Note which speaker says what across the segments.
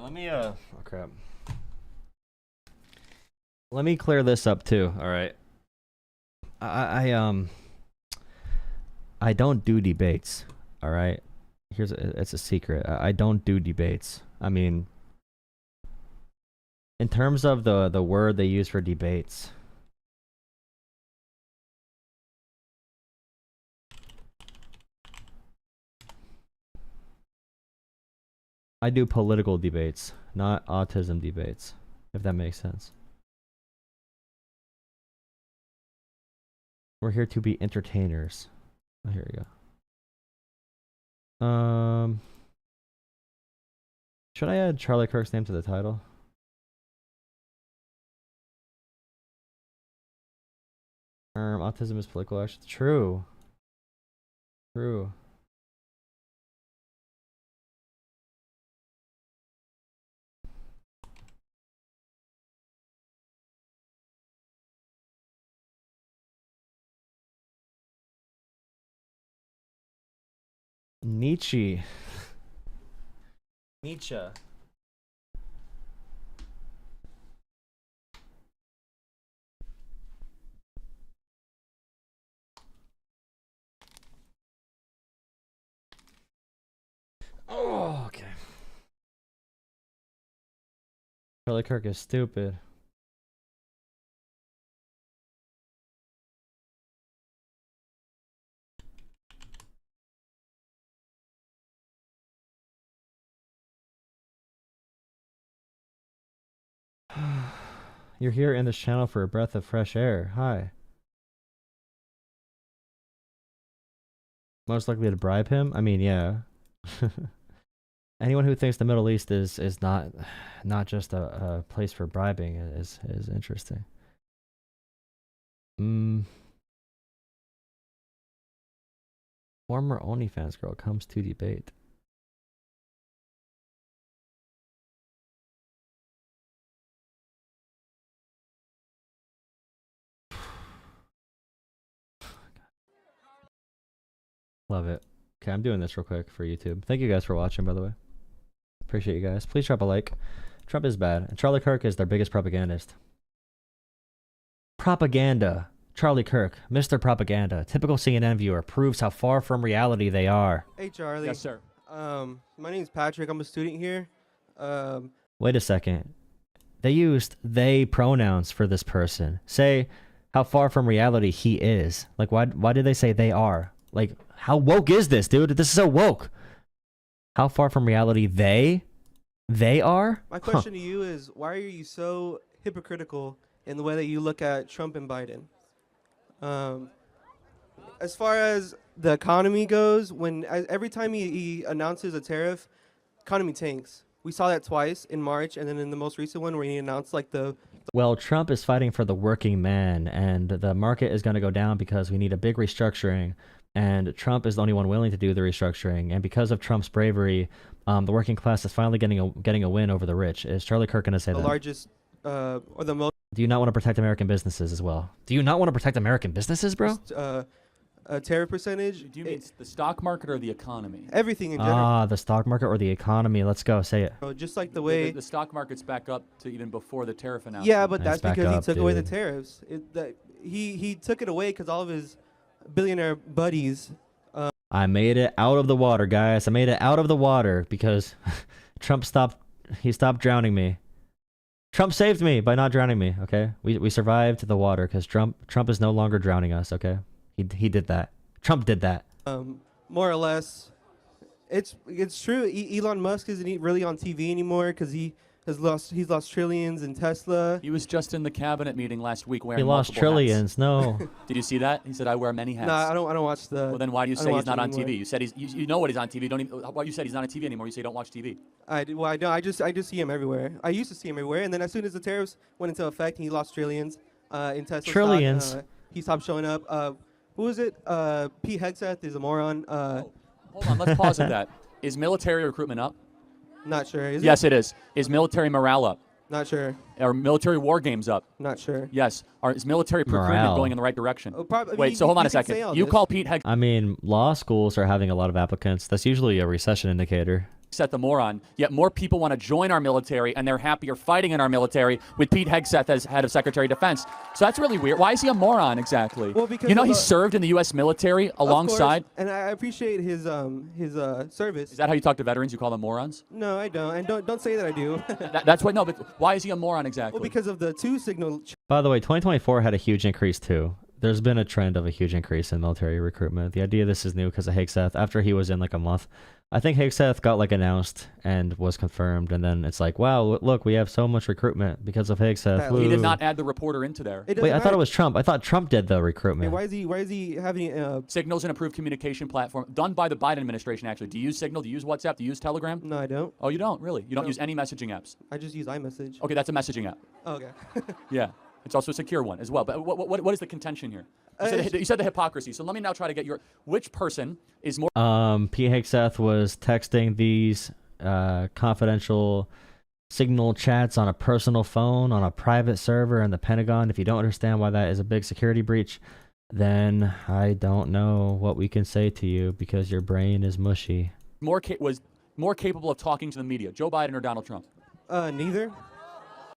Speaker 1: right, let me oh crap. Let me clear this up too. All right. I don't do debates. All right. It's a secret. I don't do debates. I mean, in terms of the word they use for debates. I do political debates, not autism debates, if that makes sense. We're here to be entertainers. Oh, here we go. Should I add Charlie Kirk's name to the title? Autism is political action. True. True. Nietzsche. Nietzsche. Oh, okay. Charlie Kirk is stupid. You're here in this channel for a breath of fresh air. Hi. Most likely to bribe him? I mean, yeah. Anyone who thinks the Middle East is not just a place for bribing is interesting. Former OnlyFans girl comes to debate. Love it. Okay, I'm doing this real quick for YouTube. Thank you guys for watching, by the way. Appreciate you guys. Please drop a like. Trump is bad, and Charlie Kirk is their biggest propagandist. Propaganda. Charlie Kirk, Mr. Propaganda, typical CNN viewer, proves how far from reality they are.
Speaker 2: Hey, Charlie.
Speaker 3: Yes, sir.
Speaker 2: My name's Patrick. I'm a student here.
Speaker 1: Wait a second. They used they pronouns for this person. Say how far from reality he is. Like, why did they say they are? Like, how woke is this, dude? This is so woke. How far from reality they are?
Speaker 2: My question to you is, why are you so hypocritical in the way that you look at Trump and Biden? As far as the economy goes, every time he announces a tariff, economy tanks. We saw that twice in March, and then in the most recent one where he announced like
Speaker 1: Well, Trump is fighting for the working man, and the market is going to go down because we need a big restructuring. And Trump is the only one willing to do the restructuring. And because of Trump's bravery, the working class is finally getting a win over the rich. Is Charlie Kirk going to say
Speaker 2: the
Speaker 1: that?
Speaker 2: largest or the most.
Speaker 1: Do you not want to protect American businesses as well? Do you not want to protect American businesses, bro?
Speaker 2: Tariff percentage.
Speaker 3: Do you mean the stock market or the economy?
Speaker 2: Everything in general.
Speaker 1: Ah, the stock market or the economy. Let's go. Say it.
Speaker 2: Just like the way
Speaker 3: the stock market's back up to even before the tariff announcement.
Speaker 2: Yeah, but
Speaker 1: Nice,
Speaker 2: that's
Speaker 1: back
Speaker 2: because
Speaker 1: up,
Speaker 2: he took away the
Speaker 1: dude.
Speaker 2: tariffs. He took it away because all of his billionaire buddies.
Speaker 1: I made it out of the water, guys. I made it out of the water because Trump stopped drowning me. Trump saved me by not drowning me, okay? We survived the water because Trump is no longer drowning us, okay? He did that. Trump did that.
Speaker 2: More or less, it's true. Elon Musk isn't really on TV anymore because he's lost trillions in Tesla.
Speaker 3: He was just in the cabinet meeting last week wearing
Speaker 1: He lost
Speaker 3: multiple
Speaker 1: trillions.
Speaker 3: hats.
Speaker 1: No.
Speaker 3: Did you see that? He said, "I wear many hats."
Speaker 2: No, I don't watch the.
Speaker 3: Well, then why do you
Speaker 2: I
Speaker 3: say
Speaker 2: don't
Speaker 3: he's not
Speaker 2: watch
Speaker 3: on
Speaker 2: it anymore.
Speaker 3: TV? You said you know what he's on TV. Don't even. Why you said he's not on TV anymore? You say you don't watch TV.
Speaker 2: I don't. I just see him everywhere. I used to see him everywhere, and then as soon as the tariffs went into effect, he lost trillions in Tesla stock.
Speaker 1: Trillions.
Speaker 2: He stopped showing up. Who is it? Pete Hegseth is a moron.
Speaker 3: Hold on, let's pause at that. Is military recruitment up?
Speaker 2: Not sure. Is
Speaker 3: Yes,
Speaker 2: it?
Speaker 3: it is. Is military morale up?
Speaker 2: Not sure.
Speaker 3: Are military war games up?
Speaker 2: Not sure.
Speaker 3: Yes. Is military procurement
Speaker 1: Morale.
Speaker 3: going in the right direction?
Speaker 2: Oh, I
Speaker 3: Wait,
Speaker 2: mean,
Speaker 3: so hold on
Speaker 2: you
Speaker 3: a
Speaker 2: can say
Speaker 3: second.
Speaker 2: all
Speaker 3: You
Speaker 2: this.
Speaker 3: call Pete Hegseth.
Speaker 1: I mean, law schools are having a lot of applicants. That's usually a recession indicator.
Speaker 3: Hegseth the moron, yet more people want to join our military, and they're happier fighting in our military with Pete Hegseth as head of Secretary of Defense. So that's really weird. Why is he a moron exactly?
Speaker 2: Well, because
Speaker 3: he served in the U.S. military alongside.
Speaker 2: Of course, and I appreciate his service.
Speaker 3: Is that how you talk to veterans? You call them morons?
Speaker 2: No, I don't. And don't say that I do.
Speaker 3: That's what. No, but why is he a moron exactly?
Speaker 2: Well, because of the two signal.
Speaker 1: By the way, 2024 had a huge increase too. There's been a trend of a huge increase in military recruitment. The idea this is new because of Hegseth. After he was in like a month, I think Hegseth got like announced and was confirmed, and then it's like, wow, look, we have so much recruitment because of Hegseth.
Speaker 3: He did not add the reporter into there.
Speaker 1: Wait, I thought it was Trump. I thought Trump did the recruitment.
Speaker 2: Hey, why is he having
Speaker 3: Signal's an approved communication platform done by the Biden administration. Actually, do you use Signal? Do you use WhatsApp? Do you use Telegram?
Speaker 2: No, I don't.
Speaker 3: Oh, you don't really? You don't use any messaging apps?
Speaker 2: I just use iMessage.
Speaker 3: Okay, that's a messaging app.
Speaker 2: Oh, okay.
Speaker 3: Yeah. It's also a secure one as well. But what is the contention here? You said the hypocrisy. So let me now try to get which person is more.
Speaker 1: Pete Hegseth was texting these confidential Signal chats on a personal phone on a private server in the Pentagon. If you don't understand why that is a big security breach, then I don't know what we can say to you because your brain is mushy.
Speaker 3: Was more capable of talking to the media, Joe Biden or Donald Trump?
Speaker 2: Neither.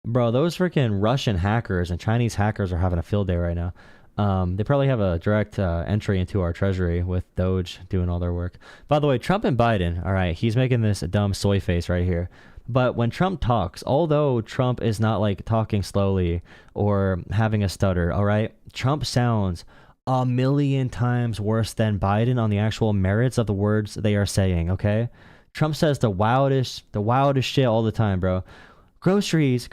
Speaker 1: Bro, those freaking Russian hackers and Chinese hackers are having a field day right now. They probably have a direct entry into our treasury with Doge doing all their work. By the way, Trump and Biden, all right, he's making this dumb soy face right here. But when Trump talks, although Trump is not like talking slowly or having a stutter, all right, Trump sounds a million times worse than Biden on the actual merits of the words they are saying, okay? Trump says the wildest shit all the time, bro. Groceries,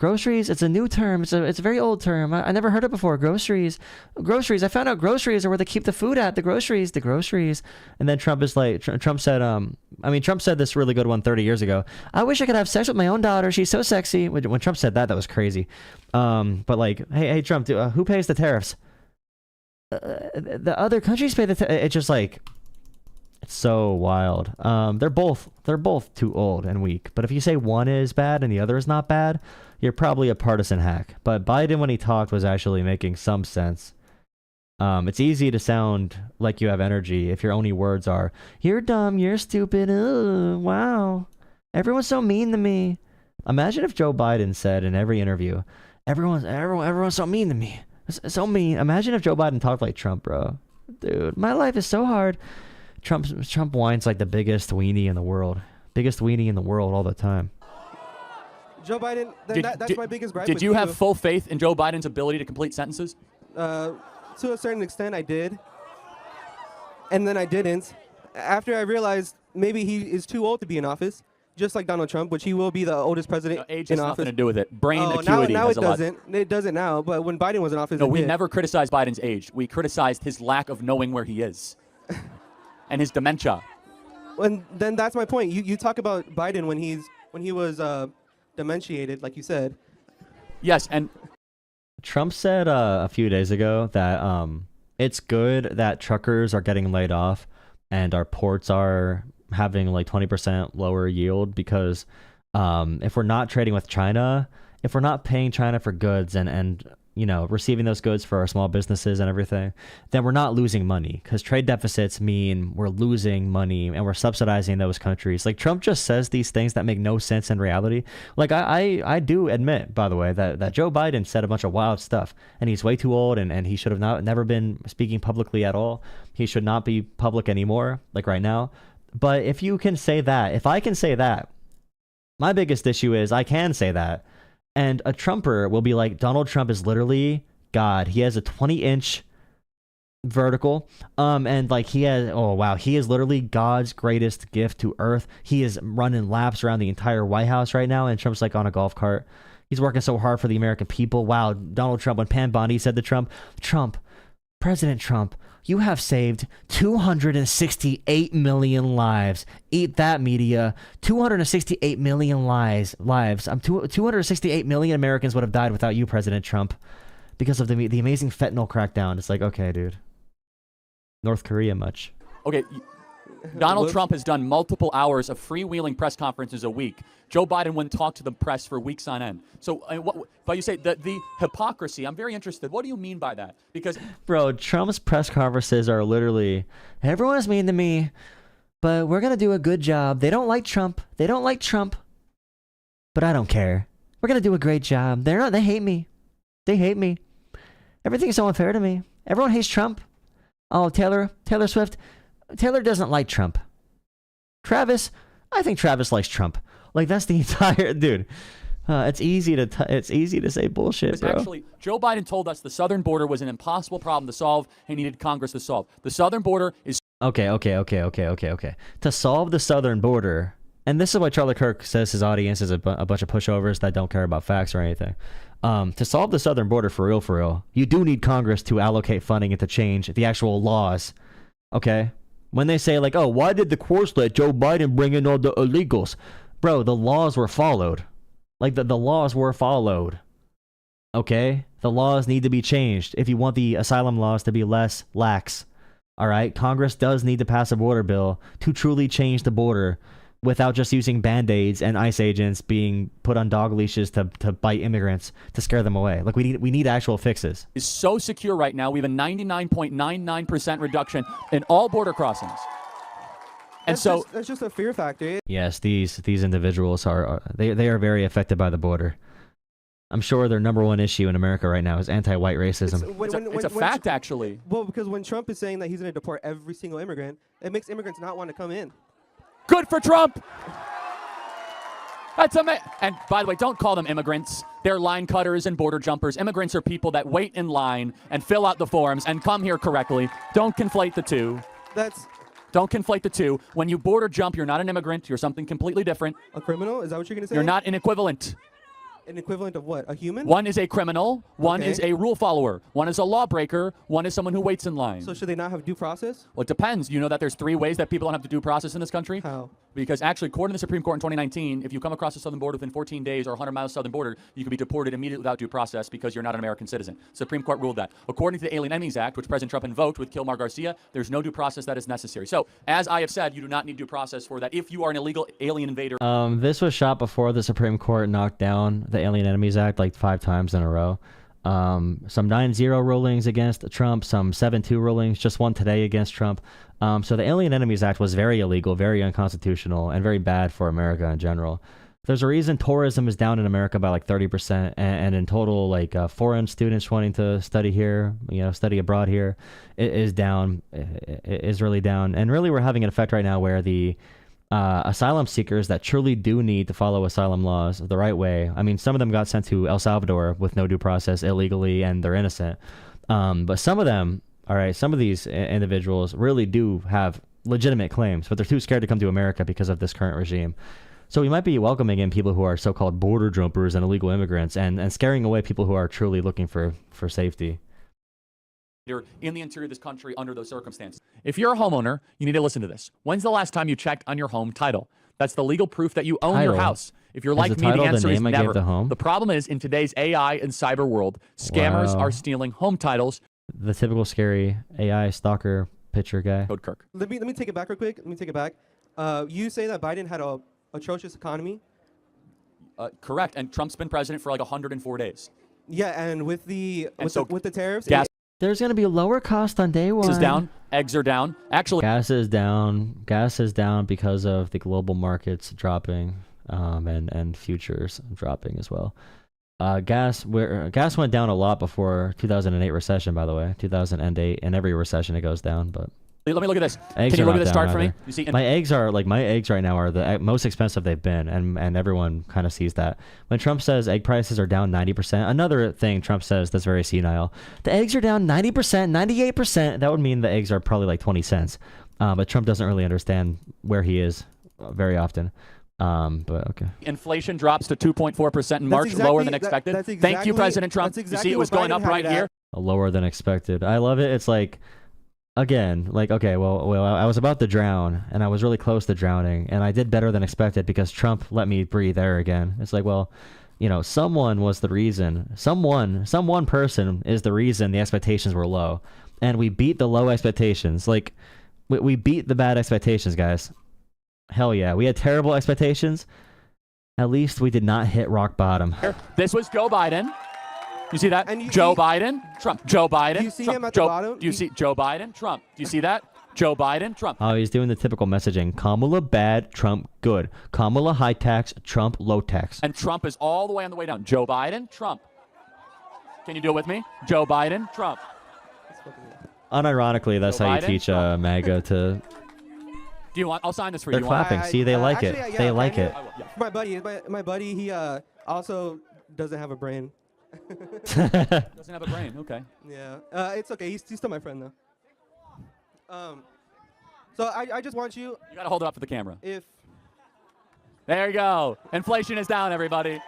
Speaker 1: it's a new term. It's a very old term. I never heard it before. Groceries. I found out groceries are where they keep the food at. The groceries. And then Trump is like, Trump said, Trump said this really good one 30 years ago. I wish I could have sex with my own daughter. She's so sexy. When Trump said that was crazy. But like, hey, Trump, who pays the tariffs? The other countries pay the tariffs. It's just like, it's so wild. They're both too old and weak. But if you say one is bad and the other is not bad, you're probably a partisan hack. But Biden, when he talked, was actually making some sense. It's easy to sound like you have energy if your only words are, "You're dumb, you're stupid, wow, everyone's so mean to me." Imagine if Joe Biden said in every interview, "Everyone's so mean to me, so mean." Imagine if Joe Biden talked like Trump, bro. Dude, my life is so hard. Trump whines like the biggest weenie in the world all the time.
Speaker 2: Joe Biden, that's my biggest gripe.
Speaker 3: Did you have full faith in Joe Biden's ability to complete sentences?
Speaker 2: To a certain extent, I did. And then I didn't. After I realized maybe he is too old to be in office, just like Donald Trump, which he will be the oldest president
Speaker 3: age
Speaker 2: in
Speaker 3: has
Speaker 2: office.
Speaker 3: Nothing to do with it. Brain acuity
Speaker 2: now
Speaker 3: has
Speaker 2: it
Speaker 3: a lot.
Speaker 2: doesn't. It doesn't now, but when Biden was in office,
Speaker 3: No,
Speaker 2: it
Speaker 3: we
Speaker 2: did.
Speaker 3: never criticized Biden's age. We criticized his lack of knowing where he is. And his dementia.
Speaker 2: And then that's my point. You talk about Biden when he was dementiated, like you said.
Speaker 3: Yes, and
Speaker 1: Trump said a few days ago that it's good that truckers are getting laid off and our ports are having like 20% lower yield because if we're not trading with China, if we're not paying China for goods and receiving those goods for our small businesses and everything, then we're not losing money because trade deficits mean we're losing money and we're subsidizing those countries. Like Trump just says these things that make no sense in reality. Like I do admit, by the way, that Joe Biden said a bunch of wild stuff and he's way too old and he should have never been speaking publicly at all. He should not be public anymore, like right now. But if you can say that, if I can say that, my biggest issue is I can say that. And a Trumper will be like, Donald Trump is literally God. He has a 20-inch vertical. And like he is literally God's greatest gift to Earth. He is running laps around the entire White House right now. And Trump's like on a golf cart. He's working so hard for the American people. Wow, Donald Trump, when Pam Bondi said to President Trump, you have saved 268 million lives. Eat that, media. 268 million lives. 268 million Americans would have died without you, President Trump, because of the amazing fentanyl crackdown. It's like, okay, dude. North Korea much.
Speaker 3: Okay, Donald Trump has done multiple hours of freewheeling press conferences a week. Joe Biden wouldn't talk to the press for weeks on end. So, but you say that the hypocrisy, I'm very interested. What do you mean by that? Because,
Speaker 1: bro, Trump's press conferences are literally, everyone is mean to me. but we're going to do a good job. They don't like Trump. They don't like Trump. But I don't care. We're going to do a great job. They hate me. They hate me. Everything's so unfair to me. Everyone hates Trump. Oh, Taylor Swift. Taylor doesn't like Trump. Travis, I think Travis likes Trump. Like, that's the entire dude. It's easy to say bullshit, bro.
Speaker 3: Actually, Joe Biden told us the southern border was an impossible problem to solve. He needed Congress to solve. The southern border is
Speaker 1: Okay. To solve the southern border, and this is why Charlie Kirk says his audience is a bunch of pushovers that don't care about facts or anything. To solve the southern border for real, you do need Congress to allocate funding and to change the actual laws. Okay? When they say, like, oh, why did the courts let Joe Biden bring in all the illegals? Bro, the laws were followed. Like, the laws were followed. Okay? The laws need to be changed if you want the asylum laws to be less lax. All right? Congress does need to pass a border bill to truly change the border without just using Band-Aids and ICE agents being put on dog leashes to bite immigrants to scare them away. Like, we need actual fixes.
Speaker 3: Is so secure right now. We have a 99.99% reduction in all border crossings. And
Speaker 2: that's just a fear factor.
Speaker 1: Yes, these individuals are very affected by the border. I'm sure their number one issue in America right now is anti-white racism.
Speaker 3: It's a fact, actually.
Speaker 2: Well, because when Trump is saying that he's going to deport every single immigrant, it makes immigrants not want to come in.
Speaker 3: Good for Trump. That's amazing. And by the way, don't call them immigrants. They're line cutters and border jumpers. Immigrants are people that wait in line and fill out the forms and come here correctly. Don't conflate the two. Don't conflate the two. When you border jump, you're not an immigrant. You're something completely different.
Speaker 2: A criminal? Is that what you're going to say?
Speaker 3: You're not an equivalent.
Speaker 2: An equivalent of what? A human?
Speaker 3: One is a criminal. One is a rule follower. One is a lawbreaker. One is someone who waits in line.
Speaker 2: So should they not have due process?
Speaker 3: Well, it depends. You know that there's 3 ways that people don't have to due process in this country?
Speaker 2: How?
Speaker 3: Because actually, according to the Supreme Court in 2019, if you come across the southern border within 14 days or 100 miles southern border, you can be deported immediately without due process because you're not an American citizen. Supreme Court ruled that. According to the Alien Enemies Act, which President Trump invoked with Kilmar Garcia, there's no due process that is necessary. So, as I have said, you do not need due process for that if you are an illegal alien invader.
Speaker 1: This was shot before the Supreme Court knocked down the Alien Enemies Act like 5 times in a row. Some 9-0 rulings against Trump, some 7-2 rulings, just one today against Trump. So the Alien Enemies Act was very illegal, very unconstitutional, and very bad for America in general. There's a reason tourism is down in America by like 30%, and in total, like foreign students wanting to study here, study abroad here, is down. It is really down, and really we're having an effect right now where the asylum seekers that truly do need to follow asylum laws the right way. I mean, some of them got sent to El Salvador with no due process illegally, and they're innocent. But some of them, all right, some of these individuals really do have legitimate claims, but they're too scared to come to America because of this current regime. So we might be welcoming in people who are so-called border jumpers and illegal immigrants and scaring away people who are truly looking for safety.
Speaker 3: In the interior of this country under those circumstances. If you're a homeowner, you need to listen to this. When's the last time you checked on your home title? That's the legal proof that you own your house. If you're like me, the answer is never. The problem is, in today's AI and cyber world, scammers are stealing home titles.
Speaker 1: The typical scary AI stalker picture guy.
Speaker 3: Code Kirk.
Speaker 2: Let me take it back real quick. You say that Biden had a atrocious economy?
Speaker 3: Correct. And Trump's been president for like 104 days.
Speaker 2: Yeah, and with the tariffs,
Speaker 1: there's going to be a lower cost on day one.
Speaker 3: Gas is down. Eggs are down. Actually,
Speaker 1: gas is down. Gas is down because of the global markets dropping, and futures dropping as well. Gas went down a lot before 2008 recession. By the way, 2008, in every recession it goes down. But
Speaker 3: let me look at this.
Speaker 1: Eggs
Speaker 3: Can you look at this
Speaker 1: down
Speaker 3: chart for me?
Speaker 1: either.
Speaker 3: You see,
Speaker 1: my eggs right now are the most expensive they've been, and everyone kind of sees that. When Trump says egg prices are down 90%, another thing Trump says that's very senile, the eggs are down 90%, 98%. That would mean the eggs are probably like 20 cents. But Trump doesn't really understand where he is very often. But okay.
Speaker 3: Inflation drops to 2.4% in March, lower than expected. Thank you, President Trump. You see, it was going up right here.
Speaker 1: Lower than expected. I love it. It's like, again, like, okay, well, I was about to drown, and I was really close to drowning, and I did better than expected because Trump let me breathe air again. It's like, well, someone was the reason. Someone person is the reason the expectations were low, and we beat the low expectations. Like, we beat the bad expectations, guys. Hell yeah, we had terrible expectations. At least we did not hit rock bottom.
Speaker 3: This was Joe Biden. You see that? Joe Biden, Trump. Joe Biden.
Speaker 2: Do you see him at the bottom?
Speaker 3: Do you see Joe Biden, Trump? Do you see that? Joe Biden, Trump.
Speaker 1: Oh, he's doing the typical messaging. Kamala bad, Trump good. Kamala high tax, Trump low tax.
Speaker 3: And Trump is all the way on the way down. Joe Biden, Trump. Can you do it with me? Joe Biden, Trump.
Speaker 1: Unironically, that's
Speaker 3: Joe
Speaker 1: how you
Speaker 3: Biden,
Speaker 1: teach
Speaker 3: Trump.
Speaker 1: MAGA to...
Speaker 3: Do you want? I'll sign this for
Speaker 1: They're
Speaker 3: you. You want-
Speaker 1: clapping. See, they like
Speaker 2: actually,
Speaker 1: it.
Speaker 2: yeah,
Speaker 1: They like
Speaker 2: kinda.
Speaker 1: it.
Speaker 3: I will, yeah.
Speaker 2: My buddy, he also doesn't have a brain.
Speaker 3: Doesn't have a brain. Okay.
Speaker 2: Yeah, it's okay. He's still my friend though. So I just want you,
Speaker 3: You got to hold it up for the camera.
Speaker 2: if
Speaker 3: There you go. Inflation is down, everybody.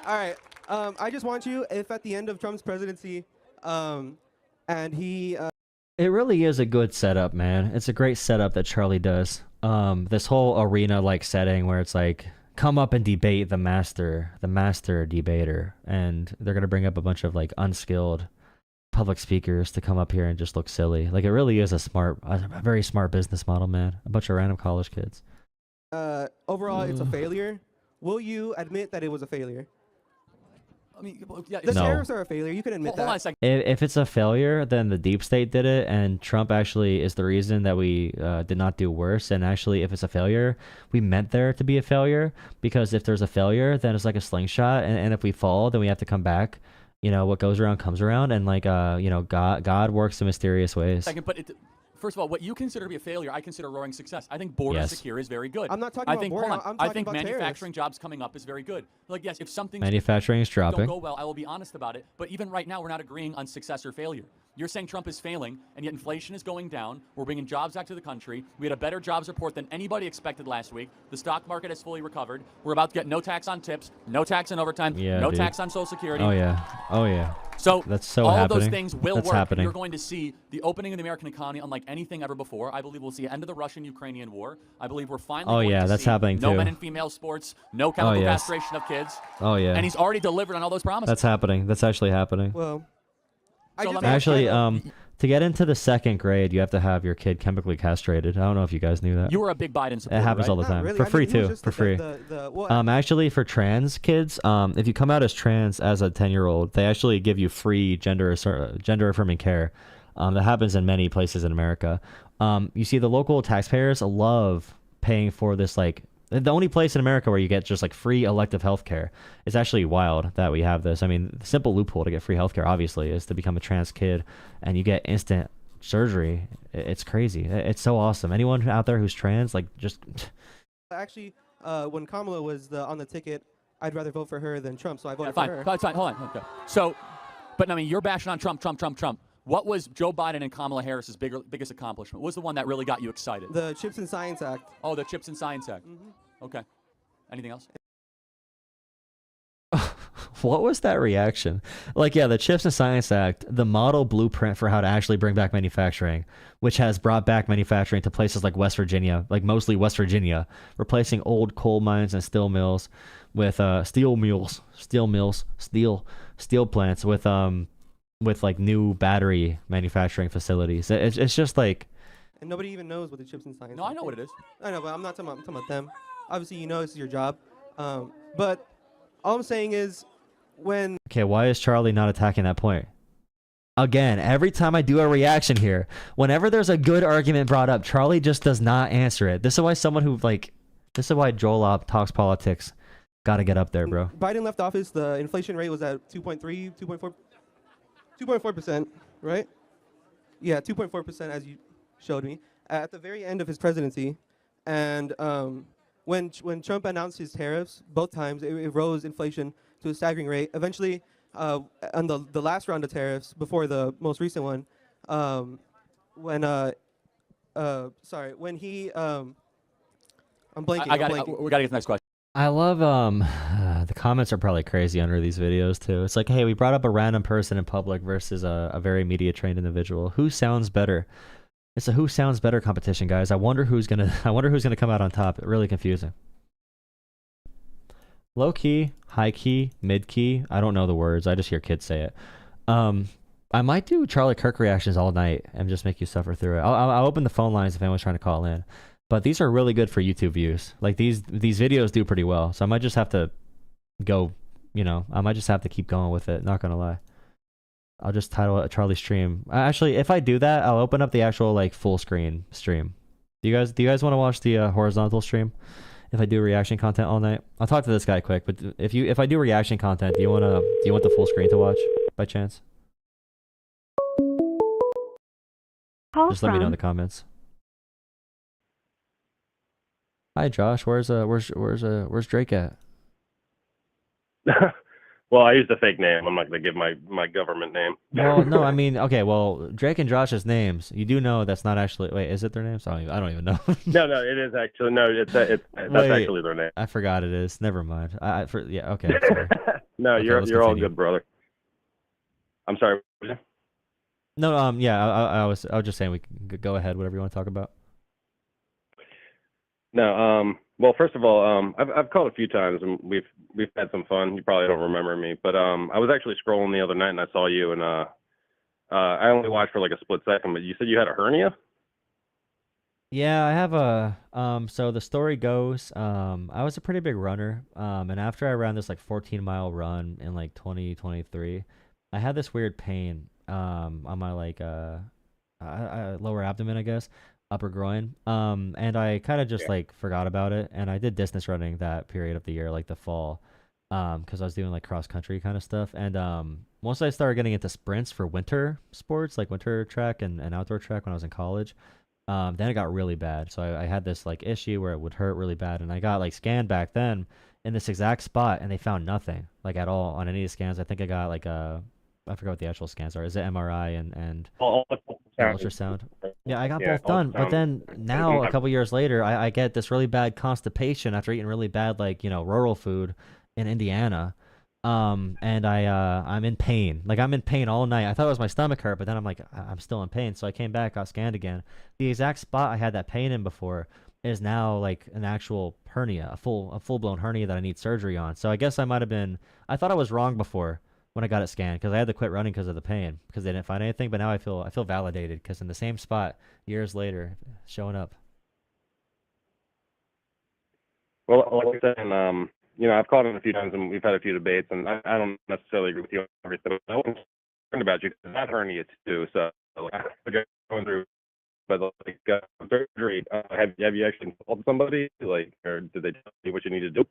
Speaker 2: all right, I just want you, if at the end of Trump's presidency, and he
Speaker 1: It really is a good setup, man. It's a great setup that Charlie does. This whole arena-like setting where it's like, come up and debate the master debater, and they're gonna bring up a bunch of like unskilled public speakers to come up here and just look silly. Like, it really is a very smart business model, man. A bunch of random college kids.
Speaker 2: overall it's a failure, will you admit that it was a failure?
Speaker 3: I mean, yeah.
Speaker 2: The
Speaker 1: No.
Speaker 2: tariffs are a failure. You can admit
Speaker 3: Hold on a
Speaker 2: that.
Speaker 3: second.
Speaker 1: If it's a failure, then the deep state did it, and Trump actually is the reason that we did not do worse. And actually, if it's a failure, we meant there to be a failure, because if there's a failure, then it's like a slingshot, and if we fall, then we have to come back. You know, what goes around comes around, and like you know, God works in mysterious ways.
Speaker 3: Second, but first of all, what you consider to be a failure, I consider a roaring success. I think border
Speaker 1: Yes.
Speaker 3: secure is very good.
Speaker 2: I'm not talking
Speaker 3: I
Speaker 2: about
Speaker 3: think,
Speaker 2: border,
Speaker 3: hold on.
Speaker 2: I'm
Speaker 3: I
Speaker 2: talking
Speaker 3: think
Speaker 2: about
Speaker 3: manufacturing
Speaker 2: tariffs.
Speaker 3: jobs coming up is very good. Like, yes, if something
Speaker 1: Manufacturing is
Speaker 3: don't
Speaker 1: dropping.
Speaker 3: go well, I will be honest about it. But even right now, we're not agreeing on success or failure. You're saying Trump is failing, and yet inflation is going down. We're bringing jobs back to the country. We had a better jobs report than anybody expected last week. The stock market has fully recovered. We're about to get no tax on tips, no tax on overtime,
Speaker 1: Yeah,
Speaker 3: no
Speaker 1: dude.
Speaker 3: tax on Social Security.
Speaker 1: Oh yeah. Oh yeah.
Speaker 3: So
Speaker 1: That's so
Speaker 3: all
Speaker 1: happening.
Speaker 3: of those things will
Speaker 1: That's
Speaker 3: work.
Speaker 1: happening.
Speaker 3: You're going to see the opening of the American economy unlike anything ever before. I believe we'll see the end of the Russian-Ukrainian war. I believe we're finally
Speaker 1: Oh,
Speaker 3: going
Speaker 1: yeah,
Speaker 3: to
Speaker 1: that's
Speaker 3: see
Speaker 1: happening,
Speaker 3: no
Speaker 1: too.
Speaker 3: men and female sports, no chemical
Speaker 1: yes.
Speaker 3: castration of kids.
Speaker 1: Oh yeah.
Speaker 3: And he's already delivered on all those promises.
Speaker 1: That's happening. That's actually happening.
Speaker 2: Well, I
Speaker 3: So
Speaker 2: just
Speaker 3: let me-
Speaker 2: want
Speaker 1: Actually,
Speaker 2: to-
Speaker 1: to get into the second grade, you have to have your kid chemically castrated. I don't know if you guys knew that.
Speaker 3: You were a big Biden supporter,
Speaker 1: It happens
Speaker 3: right?
Speaker 1: all the
Speaker 2: Not
Speaker 1: time.
Speaker 2: really.
Speaker 1: For
Speaker 2: I mean,
Speaker 1: free
Speaker 2: he was
Speaker 1: too.
Speaker 2: just
Speaker 1: For free.
Speaker 2: well,
Speaker 1: Actually, for trans kids, if you come out as trans as a 10-year-old, they actually give you free gender affirming care. That happens in many places in America. You see, the local taxpayers love paying for this. Like, the only place in America where you get just like free elective health care. It's actually wild that we have this. I mean, the simple loophole to get free health care, obviously, is to become a trans kid, and you get instant surgery. It's crazy. It's so awesome. Anyone out there who's trans, like, just
Speaker 2: actually, when Kamala was on the ticket, I'd rather vote for her than Trump, so I
Speaker 3: Yeah,
Speaker 2: voted
Speaker 3: fine,
Speaker 2: for her.
Speaker 3: fine, fine, hold on. Okay. So, but I mean, you're bashing on Trump. What was Joe Biden and Kamala Harris's biggest accomplishment? What was the one that really got you excited?
Speaker 2: The Chips and Science Act.
Speaker 3: Oh, the Chips and Science Act.
Speaker 2: Mm-hmm.
Speaker 3: Okay. Anything else?
Speaker 1: what was that reaction? Like, yeah, the Chips and Science Act, the model blueprint for how to actually bring back manufacturing, which has brought back manufacturing to places like West Virginia, like mostly West Virginia, replacing old coal mines and steel mills with steel plants with like new battery manufacturing facilities. It's just like,
Speaker 2: And nobody even knows what the Chips and Science
Speaker 3: No,
Speaker 2: Act
Speaker 3: I know what it is.
Speaker 2: I know, but I'm not talking about them. Obviously, you know this is your job. But all I'm saying is, when
Speaker 1: okay, why is Charlie not attacking that point? Again, every time I do a reaction here, whenever there's a good argument brought up, Charlie just does not answer it. This is why Jolah Talks Politics got to get up there, bro.
Speaker 2: Biden left office, the inflation rate was at 2.4%, right? Yeah, 2.4%, as you showed me, at the very end of his presidency. And when Trump announced his tariffs, both times, it rose inflation to a staggering rate. Eventually, on the last round of tariffs, before the most recent one, when he, I'm blanking.
Speaker 3: I got
Speaker 2: I'm
Speaker 3: it.
Speaker 2: blanking.
Speaker 3: We got to get to the next question.
Speaker 1: I love the comments are probably crazy under these videos too. It's like, hey, we brought up a random person in public versus a very media trained individual. Who sounds better? It's a who sounds better competition, guys. I wonder who's gonna come out on top. Really confusing. Low key, high key, mid key. I don't know the words. I just hear kids say it. I might do Charlie Kirk reactions all night and just make you suffer through it. I'll open the phone lines if anyone's trying to call in. But these are really good for YouTube views. Like these videos do pretty well. So I might just have to go, I might just have to keep going with it. Not gonna lie. I'll just title it a Charlie stream. Actually, if I do that, I'll open up the actual like full screen stream. Do you guys want to watch the horizontal stream? If I do reaction content all night, I'll talk to this guy quick. But if I do reaction content, do you want the full screen to watch by chance? Just let me know in the comments. Hi Josh, where's Drake at?
Speaker 4: Well, I used a fake name. I'm not going to give my government name.
Speaker 1: Well, no, I mean, okay, well, Drake and Josh's names. You do know that's not actually. Wait, is it their names? I don't even know.
Speaker 4: No, it is actually that's
Speaker 1: Wait,
Speaker 4: actually their name.
Speaker 1: I forgot it is. Never mind. Yeah, okay. Sorry.
Speaker 4: No,
Speaker 1: Okay,
Speaker 4: you're
Speaker 1: let's
Speaker 4: all
Speaker 1: continue.
Speaker 4: good, brother. I'm sorry.
Speaker 1: No, yeah, I was just saying we can go ahead, whatever you want to talk about.
Speaker 4: No, well, first of all, I've called a few times and we've had some fun. You probably don't remember me, but I was actually scrolling the other night and I saw you, and I only watched for like a split second, but you said you had a hernia?
Speaker 1: Yeah, I have so the story goes, I was a pretty big runner, and after I ran this like 14-mile run in like 2023, I had this weird pain on my like lower abdomen, I guess, upper groin. And I kind of just like forgot about it, and I did distance running that period of the year, like the fall, because I was doing like cross country kind of stuff. And once I started getting into sprints for winter sports, like winter track and outdoor track when I was in college, then it got really bad. So I had this like issue where it would hurt really bad, and I got like scanned back then in this exact spot, and they found nothing like at all on any of the scans. I think I got like I forgot what the actual scans are. Is it MRI and ultrasound? Yeah, I got both done. But then now, a couple years later, I get this really bad constipation after eating really bad, like, rural food in Indiana. And I'm in pain. Like, I'm in pain all night. I thought it was my stomach hurt, but then I'm like, I'm still in pain. So I came back, got scanned again. The exact spot I had that pain in before is now like an actual hernia, a full-blown hernia that I need surgery on. So I guess I thought I was wrong before when I got it scanned, because I had to quit running because of the pain, because they didn't find anything. But now I feel validated, because in the same spot years later, showing up.
Speaker 4: Well, like I said, I've called in a few times and we've had a few debates, and I don't necessarily agree with you on everything. But I was concerned about you because that hernia too. So like, I'm going through, but like surgery. Have you actually called somebody, like, or did they tell you what you need to do?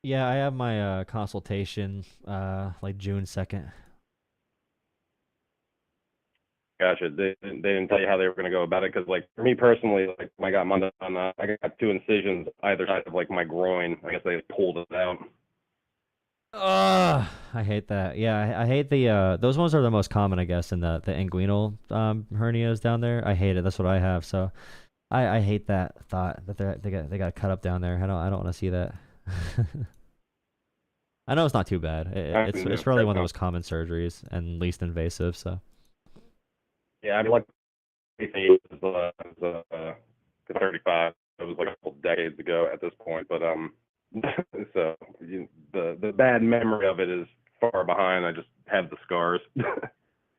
Speaker 1: Yeah, I have my consultation like June 2nd.
Speaker 4: Gotcha. They didn't tell you how they were going to go about it, because like for me personally, like when I got mine done, I got 2 incisions either side of like my groin. I guess they pulled it out.
Speaker 1: Ugh, I hate that. Yeah, I hate the those ones are the most common, I guess, in the inguinal hernias down there. I hate it. That's what I have. So I hate that thought that they got cut up down there. I don't want to see that. I know it's not too bad. It's probably one of the most common surgeries and least invasive. So
Speaker 4: yeah, I mean, like it was 35. It was like a couple decades ago at this point, but so the bad memory of it is far behind. I just have the scars.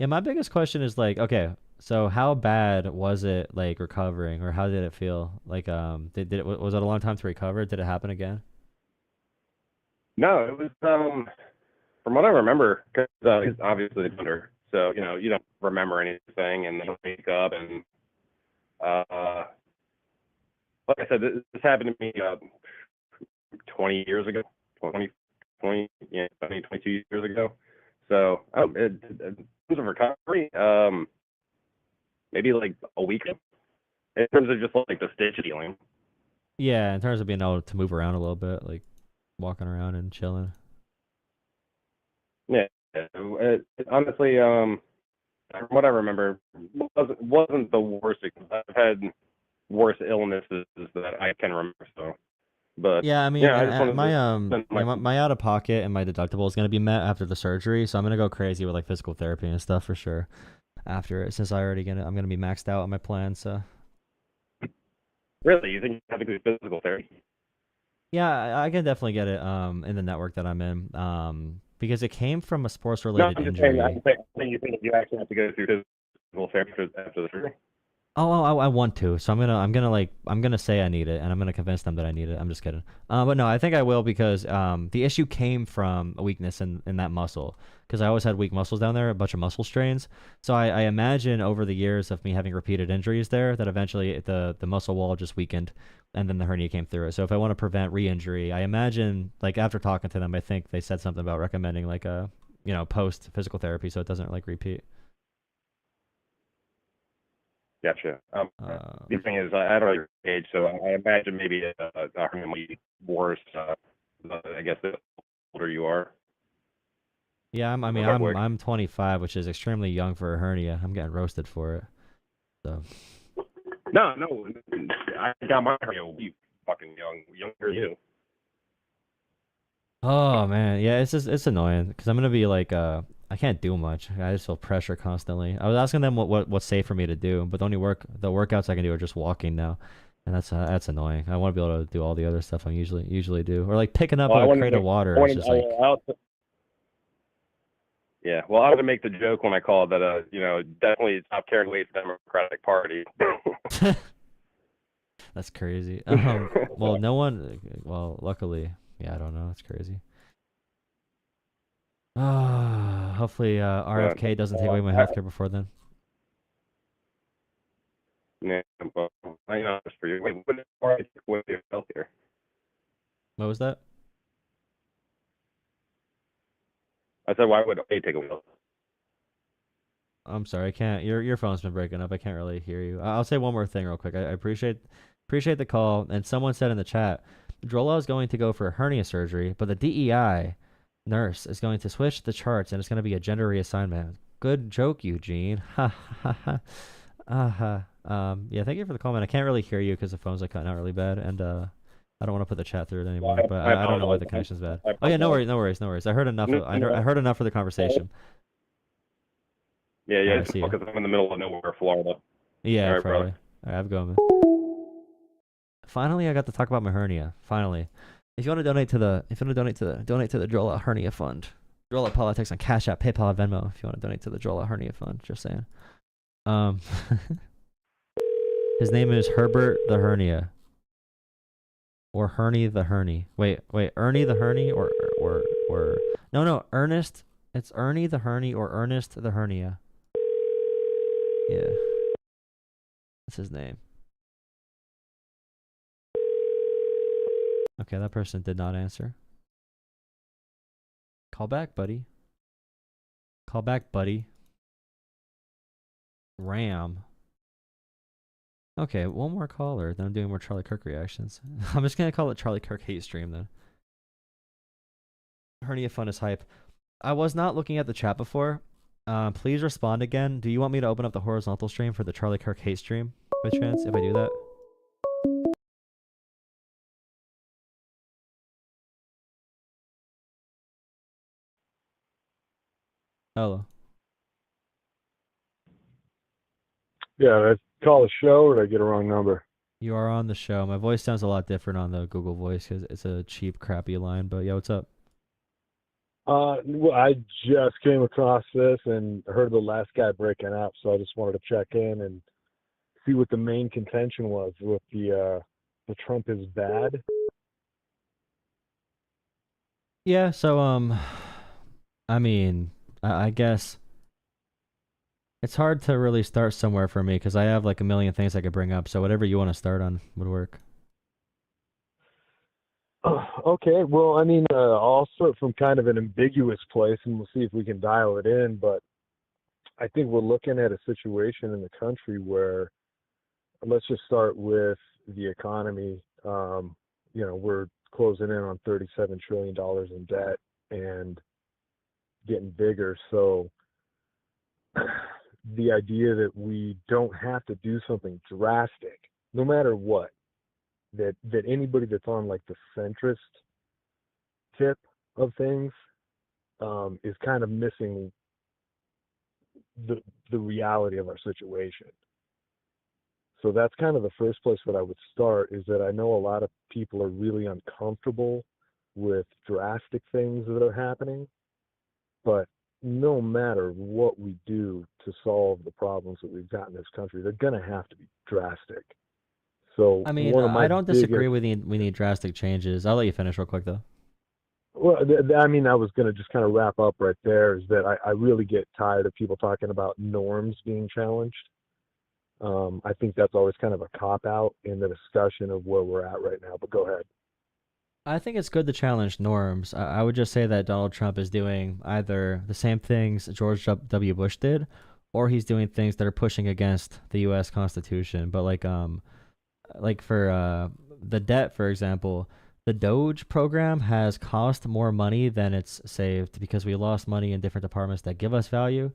Speaker 1: yeah, my biggest question is like, okay, so how bad was it like recovering, or how did it feel? Like was it a long time to recover? Did it happen again?
Speaker 4: No, it was from what I remember, because obviously it's winter, so you don't remember anything, and then you wake up, and like I said, this happened to me 20 years ago, 22 years ago. So in terms of recovery, maybe like a week in terms of just like the stitch healing.
Speaker 1: Yeah, in terms of being able to move around a little bit, like walking around and chilling.
Speaker 4: Yeah, honestly, from what I remember, wasn't the worst. I've had worse illnesses that I can remember. So, but
Speaker 1: yeah, I mean,
Speaker 4: I just wanted
Speaker 1: my out of pocket and my deductible is gonna be met after the surgery, so I'm gonna go crazy with like physical therapy and stuff for sure after it, since I'm gonna be maxed out on my plan. So.
Speaker 4: Really, you think you have to do physical therapy?
Speaker 1: Yeah, I can definitely get it in the network that I'm in, because it came from a sports related injury.
Speaker 4: I'm saying you think you actually have to go through physical therapy after the surgery?
Speaker 1: I want to. So I'm gonna say I need it, and I'm gonna convince them that I need it. I'm just kidding. But no, I think I will because the issue came from a weakness in that muscle. Because I always had weak muscles down there, a bunch of muscle strains. So I imagine over the years of me having repeated injuries there, that eventually the muscle wall just weakened, and then the hernia came through it. So if I want to prevent re-injury, I imagine like after talking to them, I think they said something about recommending like a post physical therapy so it doesn't like repeat.
Speaker 4: Gotcha.
Speaker 1: Uh,
Speaker 4: The thing is, I don't know your age, so I imagine maybe a hernia might be worse. I guess the older you are.
Speaker 1: Yeah, I mean,
Speaker 4: Or Hardwick.
Speaker 1: I'm 25, which is extremely young for a hernia. I'm getting roasted for it. So,
Speaker 4: No, I got my hernia. You fucking younger than you.
Speaker 1: oh man, yeah, it's annoying because I'm gonna be like, I can't do much. I just feel pressure constantly. I was asking them what's safe for me to do, but the workouts I can do are just walking now, and that's annoying. I want to be able to do all the other stuff I usually do, or like picking up
Speaker 4: Well,
Speaker 1: a crate of water. It's just like,
Speaker 4: yeah, well, I wanted to make the joke when I called that, definitely stop carrying weight for the Democratic Party.
Speaker 1: that's crazy. Well, no one. Well, luckily, yeah, I don't know. It's crazy. Hopefully RFK doesn't take away my healthcare before then.
Speaker 4: Yeah, well, I know it's for you. Wait, what did party take away your healthcare?
Speaker 1: What was that?
Speaker 4: I said, why would they take away?
Speaker 1: I'm sorry, I can't. Your phone's been breaking up. I can't really hear you. I'll say one more thing real quick. I appreciate the call. And someone said in the chat, Jolah is going to go for hernia surgery, but the DEI nurse is going to switch the charts, and it's going to be a gender reassignment. Good joke, Eugene. Ha ha ha. Yeah, thank you for the comment. I can't really hear you because the phone's like cutting out really bad, and I don't want to put the chat through it anymore. But I don't know why the connection's bad. Oh yeah, no worries. I heard enough. I heard enough for the conversation.
Speaker 4: Yeah,
Speaker 1: Alright, see ya.
Speaker 4: because I'm in the middle of nowhere, Florida.
Speaker 1: Yeah,
Speaker 4: All right,
Speaker 1: probably.
Speaker 4: brother.
Speaker 1: All right, I'm going. Finally, I got to talk about my hernia. Finally, if you want to donate to the Jolah Hernia Fund, Jolah Politics on Cash App, PayPal, Venmo. If you want to donate to the Jolah Hernia Fund, just saying. His name is Herbert the Hernia, or Hernie the Hernie. Wait, Ernie the Hernie, or no, Ernest. It's Ernie the Hernie or Ernest the Hernia. Yeah, that's his name. Okay, that person did not answer. Call back, buddy. Call back, buddy. Ram. Okay, one more caller. Then I'm doing more Charlie Kirk reactions. I'm just gonna call it Charlie Kirk hate stream then. Hernia fun is hype. I was not looking at the chat before. Please respond again. Do you want me to open up the horizontal stream for the Charlie Kirk hate stream by chance if I do that? Hello.
Speaker 5: Yeah, did I call a show or did I get a wrong number?
Speaker 1: You are on the show. My voice sounds a lot different on the Google Voice because it's a cheap, crappy line. But yeah, what's up?
Speaker 5: Well, I just came across this and heard the last guy breaking up, so I just wanted to check in and see what the main contention was with the Trump is bad.
Speaker 1: Yeah. So I mean, I guess it's hard to really start somewhere for me because I have like a million things I could bring up. So whatever you want to start on would work.
Speaker 5: Okay, well, I mean, I'll start from kind of an ambiguous place and we'll see if we can dial it in, but I think we're looking at a situation in the country where, let's just start with the economy. We're closing in on $37 trillion in debt and getting bigger. So the idea that we don't have to do something drastic, no matter what, that anybody that's on like the centrist tip of things is kind of missing the reality of our situation. So that's kind of the first place that I would start, is that I know a lot of people are really uncomfortable with drastic things that are happening, but no matter what we do to solve the problems that we've got in this country, they're going to have to be drastic. So
Speaker 1: I mean,
Speaker 5: one of my
Speaker 1: I don't disagree
Speaker 5: biggest,
Speaker 1: with we need drastic changes. I'll let you finish real quick though.
Speaker 5: well, I mean, I was going to just kind of wrap up right there, is that I really get tired of people talking about norms being challenged. I think that's always kind of a cop-out in the discussion of where we're at right now, but go ahead.
Speaker 1: I think it's good to challenge norms. I would just say that Donald Trump is doing either the same things George W. Bush did, or he's doing things that are pushing against the U.S. Constitution. But like for the debt, for example, the Doge program has cost more money than it's saved because we lost money in different departments that give us value.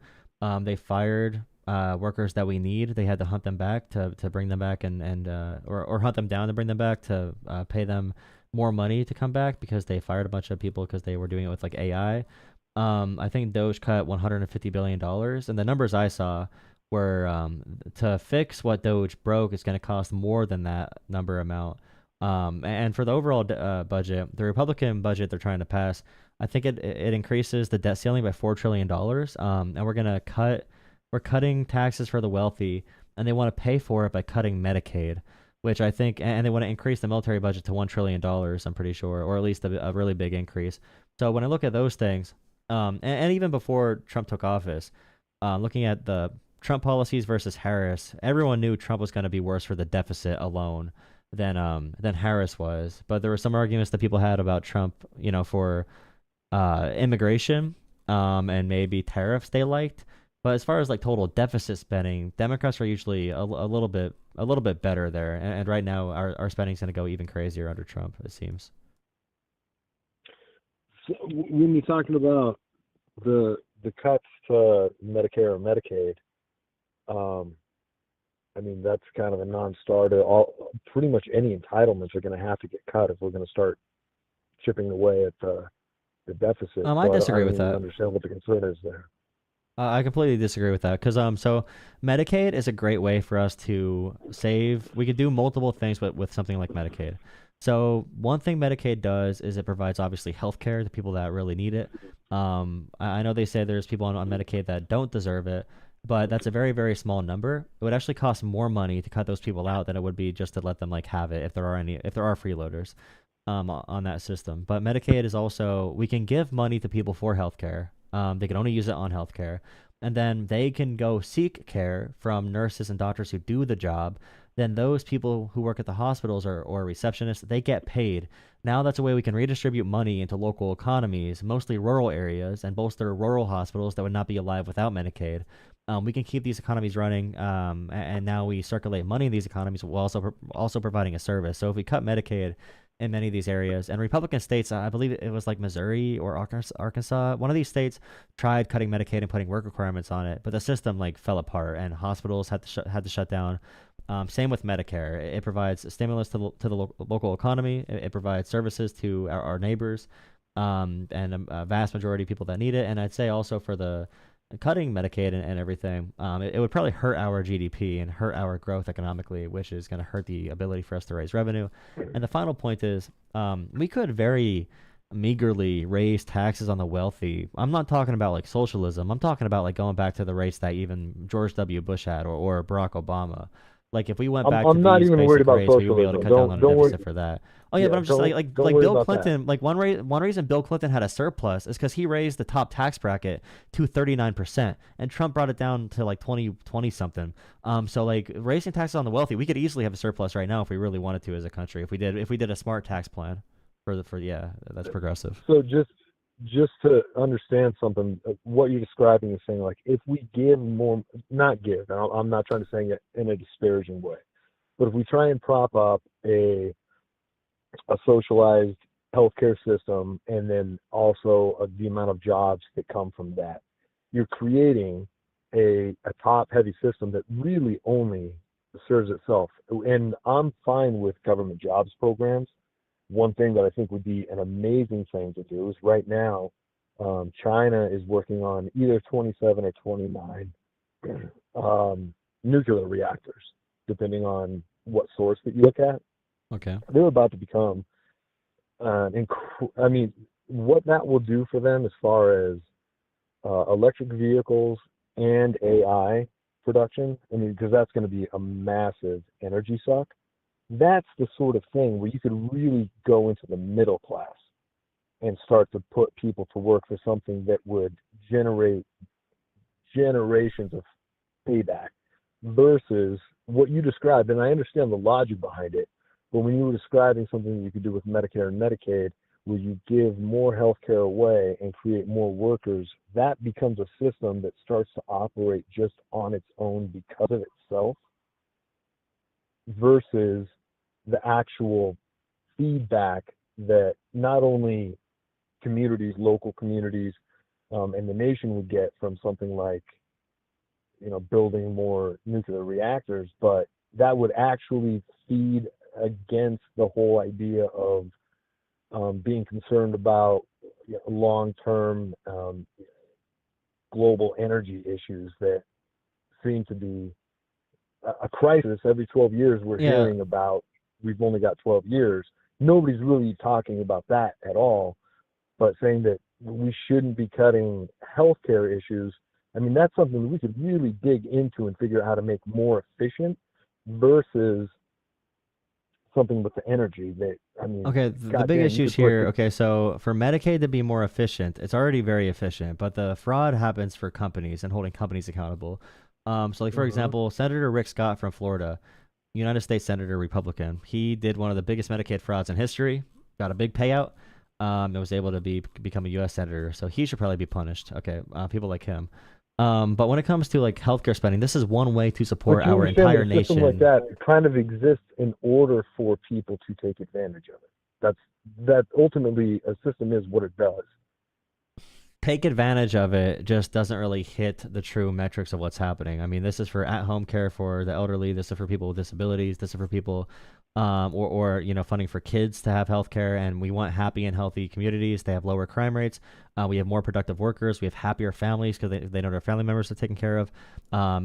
Speaker 1: They fired workers that we need. They had to hunt them back to bring them back or hunt them down to bring them back to pay them more money to come back because they fired a bunch of people because they were doing it with like AI. I think Doge cut $150 billion, and the numbers I saw were to fix what Doge broke, it's going to cost more than that number amount. And for the overall budget, the Republican budget they're trying to pass, I think it increases the debt ceiling by $4 trillion. And we're cutting taxes for the wealthy, and they want to pay for it by cutting Medicaid, which I think, and they want to increase the military budget to $1 trillion, I'm pretty sure, or at least a really big increase. So when I look at those things, and even before Trump took office, looking at the Trump policies versus Harris, everyone knew Trump was going to be worse for the deficit alone than Harris was. But there were some arguments that people had about Trump, for immigration, and maybe tariffs they liked. But as far as like total deficit spending, Democrats are usually a little bit better there. And right now, our spending's going to go even crazier under Trump, it seems.
Speaker 5: So when you're talking about the cuts to Medicare or Medicaid, I mean, that's kind of a non-starter. Pretty much any entitlements are going to have to get cut if we're going to start chipping away at the deficit.
Speaker 1: I disagree with that.
Speaker 5: I understand what the concern is there.
Speaker 1: I completely disagree with that because so Medicaid is a great way for us to save. We could do multiple things with something like Medicaid. So one thing Medicaid does is it provides obviously health care to people that really need it. I know they say there's people on Medicaid that don't deserve it, but that's a very, very small number. It would actually cost more money to cut those people out than it would be just to let them like have it if there are freeloaders on that system. But Medicaid is also, we can give money to people for healthcare. They can only use it on healthcare, and then they can go seek care from nurses and doctors who do the job. Then those people who work at the hospitals or receptionists, they get paid. Now that's a way we can redistribute money into local economies, mostly rural areas, and bolster rural hospitals that would not be alive without Medicaid. We can keep these economies running, and now we circulate money in these economies while also providing a service. So if we cut Medicaid in many of these areas, and Republican states, I believe it was like Missouri or Arkansas, one of these states tried cutting Medicaid and putting work requirements on it, but the system like fell apart, and hospitals had to shut down. Same with Medicare. It provides stimulus to the local economy. It provides services to our neighbors, and a vast majority of people that need it. And I'd say also for the cutting Medicaid and everything, it would probably hurt our GDP and hurt our growth economically, which is going to hurt the ability for us to raise revenue. And the final point is, we could very meagerly raise taxes on the wealthy. I'm not talking about like socialism. I'm talking about like going back to the rates that even George W. Bush had or Barack Obama. Like if we went back to these basic rates, we would be able to cut down on the deficit for that. Oh yeah, but I'm just like Bill Clinton. Like one reason Bill Clinton had a surplus is because he raised the top tax bracket to 39%, and Trump brought it down to like 20 something. So like raising taxes on the wealthy, we could easily have a surplus right now if we really wanted to as a country. If we did a smart tax plan that's progressive.
Speaker 5: So just to understand something, what you're describing is saying, like, if we give more, not give, and I'm not trying to say it in a disparaging way, but if we try and prop up a socialized healthcare system, and then also the amount of jobs that come from that, you're creating a top-heavy system that really only serves itself. And I'm fine with government jobs programs. One thing that I think would be an amazing thing to do is right now, China is working on either 27 or 29 nuclear reactors, depending on what source that you look at.
Speaker 1: Okay.
Speaker 5: They're about to become, I mean, what that will do for them as far as electric vehicles and AI production. I mean, because that's going to be a massive energy suck. That's the sort of thing where you could really go into the middle class and start to put people to work for something that would generate generations of payback versus what you described. And I understand the logic behind it, but when you were describing something that you could do with Medicare and Medicaid, where you give more health care away and create more workers, that becomes a system that starts to operate just on its own because of itself versus the actual feedback that not only communities, local communities, and the nation would get from something like, building more nuclear reactors, but that would actually feed against the whole idea of being concerned about long-term global energy issues that seem to be a crisis. Every 12 years we're hearing about, we've only got 12 years. Nobody's really talking about that at all, but saying that we shouldn't be cutting healthcare issues. I mean, that's something that we could really dig into and figure out how to make more efficient versus something with the energy that,
Speaker 1: okay, the big issues here. Okay, so for Medicaid to be more efficient, it's already very efficient, but the fraud happens for companies and holding companies accountable. So like for example, Senator Rick Scott from Florida, United States Senator, Republican, he did one of the biggest Medicaid frauds in history, got a big payout, and was able to become a U.S. Senator. So he should probably be punished. Okay, people like him. But when it comes to like healthcare spending, this is one way to support our entire nation.
Speaker 5: Something like that kind of exists in order for people to take advantage of it. That ultimately a system is what it does.
Speaker 1: Take advantage of it just doesn't really hit the true metrics of what's happening. I mean, this is for at-home care for the elderly. This is for people with disabilities. This is for people, or funding for kids to have health care. And we want happy and healthy communities. They have lower crime rates. We have more productive workers. We have happier families because they know their family members are taken care of.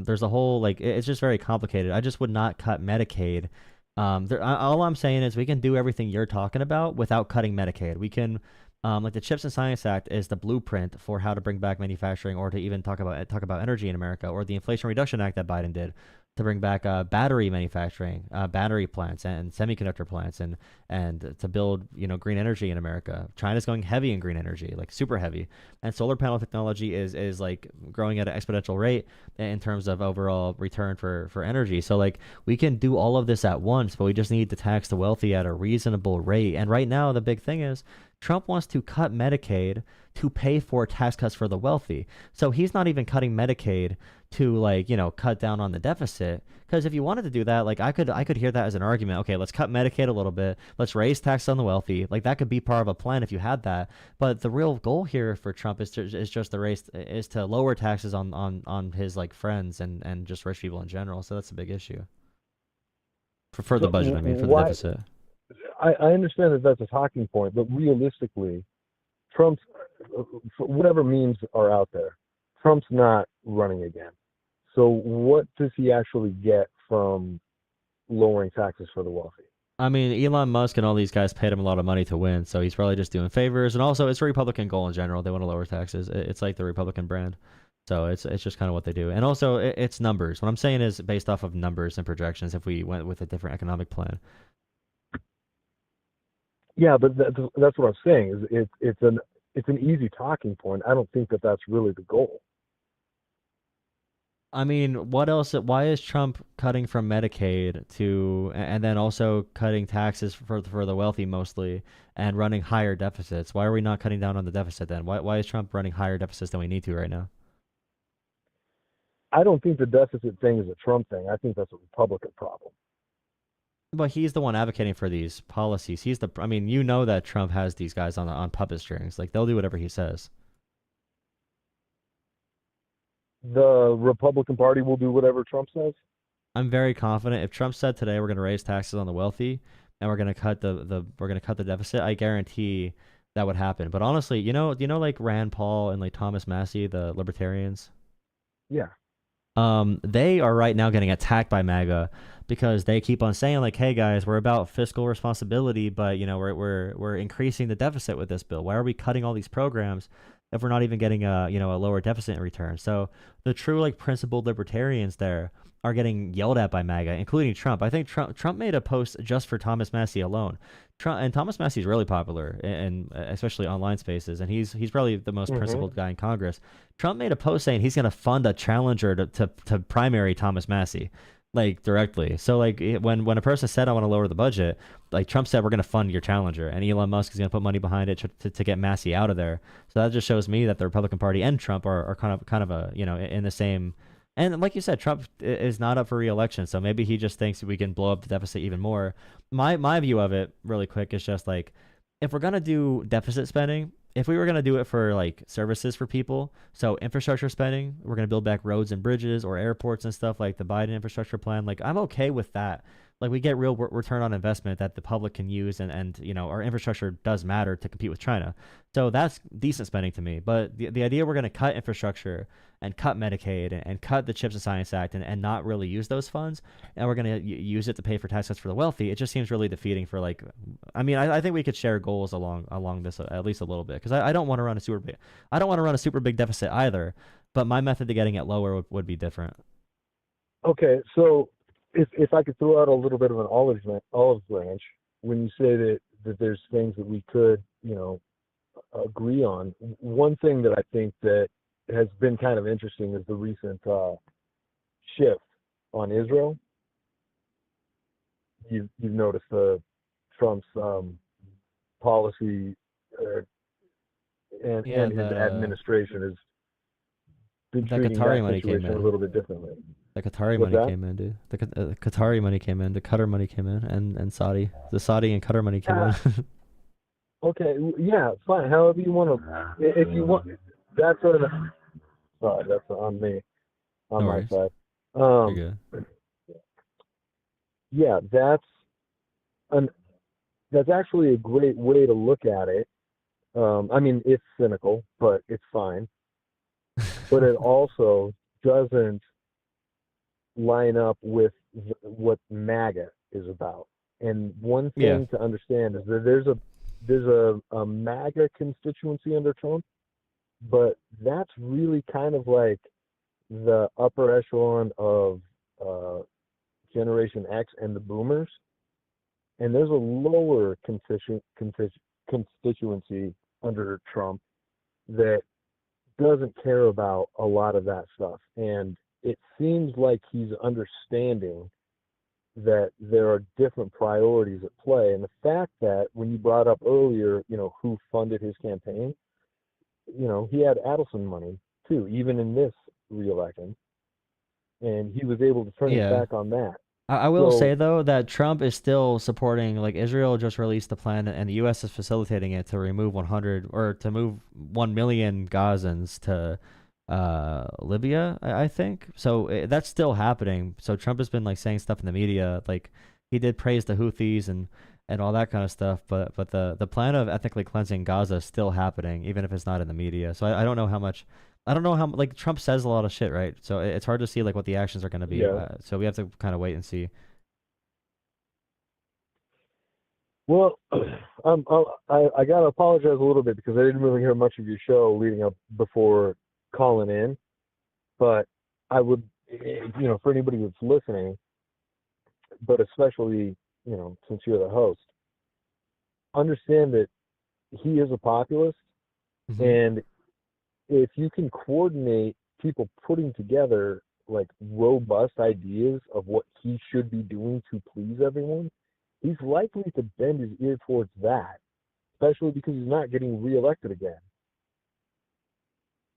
Speaker 1: There's a whole, it's just very complicated. I just would not cut Medicaid. All I'm saying is we can do everything you're talking about without cutting Medicaid. We can, like the Chips and Science Act is the blueprint for how to bring back manufacturing, or to even talk about energy in America, or the Inflation Reduction Act that Biden did to bring back battery manufacturing, battery plants and semiconductor plants, and to build green energy in America. China's going heavy in green energy, like super heavy, and solar panel technology is like growing at an exponential rate in terms of overall return for energy. So like we can do all of this at once, but we just need to tax the wealthy at a reasonable rate. And right now the big thing is Trump wants to cut Medicaid to pay for tax cuts for the wealthy. So he's not even cutting Medicaid to cut down on the deficit. Because if you wanted to do that, I could hear that as an argument. Okay, let's cut Medicaid a little bit. Let's raise taxes on the wealthy. Like that could be part of a plan if you had that. But the real goal here for Trump is to lower taxes on his friends and just rich people in general. So that's a big issue. For the budget, for the deficit.
Speaker 5: I understand that that's a talking point, but realistically, Trump's, for whatever memes are out there, Trump's not running again. So what does he actually get from lowering taxes for the wealthy?
Speaker 1: I mean, Elon Musk and all these guys paid him a lot of money to win, so he's probably just doing favors. And also, it's a Republican goal in general. They want to lower taxes. It's like the Republican brand. So it's just kind of what they do. And also, it's numbers. What I'm saying is based off of numbers and projections if we went with a different economic plan.
Speaker 5: Yeah, but that's what I'm saying. Is it's an easy talking point. I don't think that that's really the goal.
Speaker 1: I mean, what else? Why is Trump cutting from Medicaid and then also cutting taxes for the wealthy mostly and running higher deficits? Why are we not cutting down on the deficit then? Why is Trump running higher deficits than we need to right now?
Speaker 5: I don't think the deficit thing is a Trump thing. I think that's a Republican problem.
Speaker 1: But he's the one advocating for these policies. That Trump has these guys on puppet strings. Like they'll do whatever he says.
Speaker 5: The Republican Party will do whatever Trump says?
Speaker 1: I'm very confident. If Trump said today we're going to raise taxes on the wealthy and we're going to cut the deficit, I guarantee that would happen. But honestly, like Rand Paul and like Thomas Massey, the libertarians?
Speaker 5: Yeah.
Speaker 1: They are right now getting attacked by MAGA because they keep on saying like, hey guys, we're about fiscal responsibility, but we're increasing the deficit with this bill. Why are we cutting all these programs if we're not even getting a a lower deficit in return. So the true like principled libertarians there are getting yelled at by MAGA, including Trump. I think Trump made a post just for Thomas Massey alone. And Thomas Massey is really popular, and especially online spaces, and he's probably the most principled guy in Congress. Trump made a post saying he's going to fund a challenger to primary Thomas Massey, like directly. So like when a person said I want to lower the budget, like Trump said we're going to fund your challenger, and Elon Musk is going to put money behind it to get Massey out of there. So that just shows me that the Republican Party and Trump are kind of a in the same. And like you said, Trump is not up for re-election, so maybe he just thinks we can blow up the deficit even more. My view of it, really quick, is just like, if we're gonna do deficit spending, if we were gonna do it for like services for people, so infrastructure spending, we're gonna build back roads and bridges or airports and stuff like the Biden infrastructure plan. Like I'm okay with that. Like we get real return on investment that the public can use, and our infrastructure does matter to compete with China. So that's decent spending to me. But the idea we're going to cut infrastructure and cut Medicaid and cut the Chips and Science Act and not really use those funds, and we're going to use it to pay for tax cuts for the wealthy, it just seems really defeating for like, I think we could share goals along this at least a little bit, because I don't want to run a super big deficit either, but my method to getting it lower would be different.
Speaker 5: Okay, so if I could throw out a little bit of an olive branch, when you say that there's things that we could, agree on, one thing that I think that has been kind of interesting is the recent shift on Israel. You've noticed Trump's policy and his administration has been treating that situation a little bit differently.
Speaker 1: The Qatari money came in, dude. The Qatari money came in. The Qatar money came in, and Saudi. The Saudi and Qatar money came in.
Speaker 5: Okay, yeah, fine. However you want to. If you want, that's on me, on my side.
Speaker 1: You're good.
Speaker 5: Yeah, that's actually a great way to look at it. It's cynical, but it's fine. But it also doesn't line up with what MAGA is about. And one thing to understand is that there's a MAGA constituency under Trump, but that's really kind of like the upper echelon of Generation X and the boomers. And there's a lower constituency under Trump that doesn't care about a lot of that stuff. And it seems like he's understanding that there are different priorities at play. And the fact that when you brought up earlier, who funded his campaign, he had Adelson money too, even in this re-election. And he was able to turn it back on that.
Speaker 1: I will say though that Trump is still supporting, like Israel just released the plan and the U.S. is facilitating it to remove 1 million Gazans to Libya, I think. So that's still happening. So Trump has been like saying stuff in the media, like he did praise the Houthis and all that kind of stuff. But the plan of ethnically cleansing Gaza is still happening, even if it's not in the media. So I don't know how much. I don't know how, like, Trump says a lot of shit, right? So it's hard to see like what the actions are going to be. So we have to kind of wait and see.
Speaker 5: Well, I got to apologize a little bit because I didn't really hear much of your show leading up before calling in. But I would, for anybody that's listening, but especially, since you're the host, understand that he is a populist. Mm-hmm. And if you can coordinate people putting together like robust ideas of what he should be doing to please everyone, he's likely to bend his ear towards that, especially because he's not getting reelected again.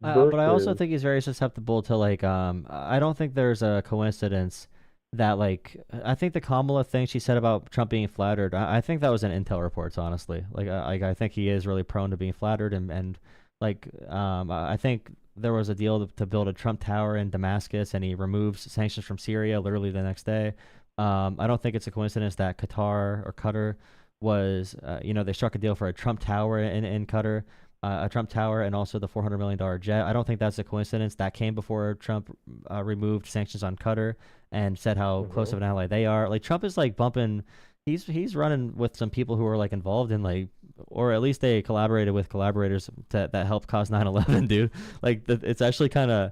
Speaker 1: But I also think he's very susceptible to like, I don't think there's a coincidence that like, I think the Kamala thing she said about Trump being flattered, I think that was in intel reports, honestly. Like I think he is really prone to being flattered and like, I think there was a deal to build a Trump tower in Damascus, and he removed sanctions from Syria literally the next day. I don't think it's a coincidence that Qatar was, they struck a deal for a Trump tower in Qatar, a Trump tower, and also the $400 million jet. I don't think that's a coincidence. That came before Trump removed sanctions on Qatar and said how close of an ally they are. Like Trump is like bumping he's running with some people who are like involved in like, or at least they collaborated with collaborators that helped cause 9/11, dude. Like it's actually kind of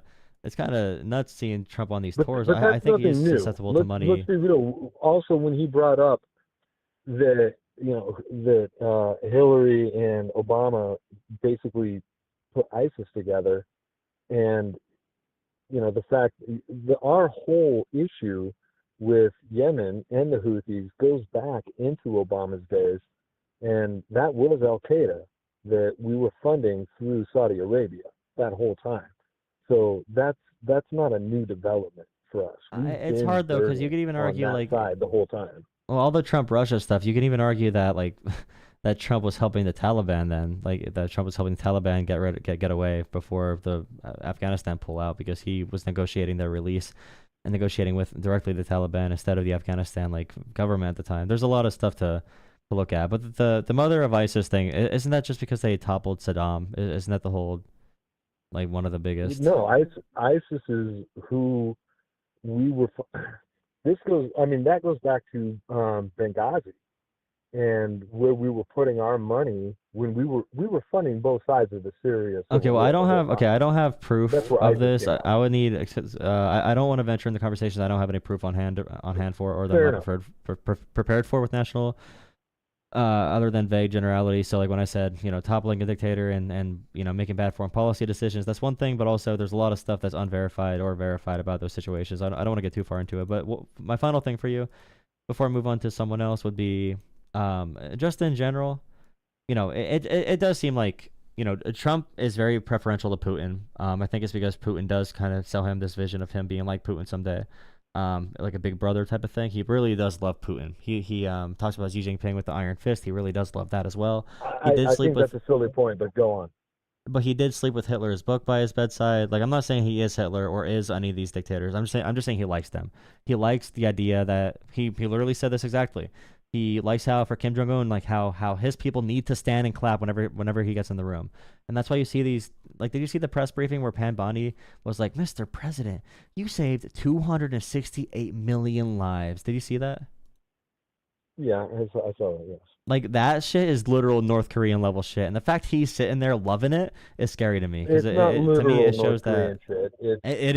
Speaker 1: nuts seeing Trump on these tours.
Speaker 5: But
Speaker 1: I
Speaker 5: that's
Speaker 1: think he's
Speaker 5: nothing new.
Speaker 1: susceptible to money.
Speaker 5: Let's be real. Also, when he brought up that that Hillary and Obama basically put ISIS together, and the fact our whole issue with Yemen and the Houthis goes back into Obama's days, and that was Al Qaeda that we were funding through Saudi Arabia that whole time. So that's not a new development for us.
Speaker 1: It's hard though, because you could even argue
Speaker 5: on that
Speaker 1: like
Speaker 5: side the whole time.
Speaker 1: well, all the Trump Russia stuff. You can even argue that like that Trump was helping the Taliban then, like that Trump was helping the Taliban get away before the Afghanistan pull out, because he was negotiating their release and negotiating with directly the Taliban instead of the Afghanistan like government at the time. There's a lot of stuff to look at, but the mother of ISIS thing, isn't that just because they toppled Saddam? Isn't that the whole like one of the biggest?
Speaker 5: No, ISIS is who we were. This goes. I mean, that goes back to Benghazi, and where we were putting our money when we were funding both sides of the Syria.
Speaker 1: Okay, well, I don't have proof of this. I would need. I don't want to venture in the conversation. I don't have any proof on hand for, or that I'm not prepared for with national. Other than vague generalities. So like when I said, toppling a dictator and making bad foreign policy decisions, that's one thing, but also there's a lot of stuff that's unverified or verified about those situations. I don't want to get too far into it, but my final thing for you before I move on to someone else would be just in general, it does seem like, Trump is very preferential to Putin. I think it's because Putin does kind of sell him this vision of him being like Putin someday. Like a big brother type of thing. He really does love Putin. He talks about Xi Jinping with the iron fist. He really does love that as well.
Speaker 5: I think that's a silly point, but go on.
Speaker 1: But he did sleep with Hitler's book by his bedside. Like, I'm not saying he is Hitler or is any of these dictators. I'm just saying he likes them. He likes the idea that he literally said this exactly. He likes how for Kim Jong-un, like how his people need to stand and clap whenever he gets in the room. And that's why you see these, like, did you see the press briefing where Pan Bondi was like, Mr. President, you saved 268 million lives. Did you see that?
Speaker 5: Yeah, I saw that, yes.
Speaker 1: Like, that shit is literal North Korean level shit. And the fact he's sitting there loving it is scary to me.
Speaker 5: It's not literal
Speaker 1: to me, it shows
Speaker 5: North Korean
Speaker 1: that
Speaker 5: shit.
Speaker 1: it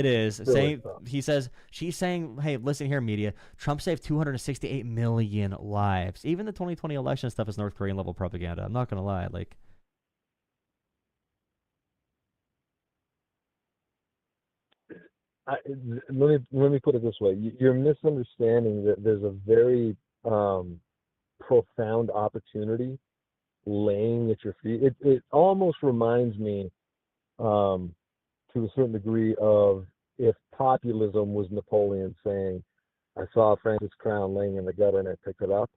Speaker 1: is. Saying,
Speaker 5: stuff.
Speaker 1: he says, she's saying, hey, listen here, media. Trump saved 268 million lives. Even the 2020 election stuff is North Korean level propaganda. I'm not going to lie. Like,
Speaker 5: let me put it this way. You're misunderstanding that there's a very profound opportunity laying at your feet. It almost reminds me to a certain degree of if populism was Napoleon saying, I saw Francis Crown laying in the gutter and I picked it up.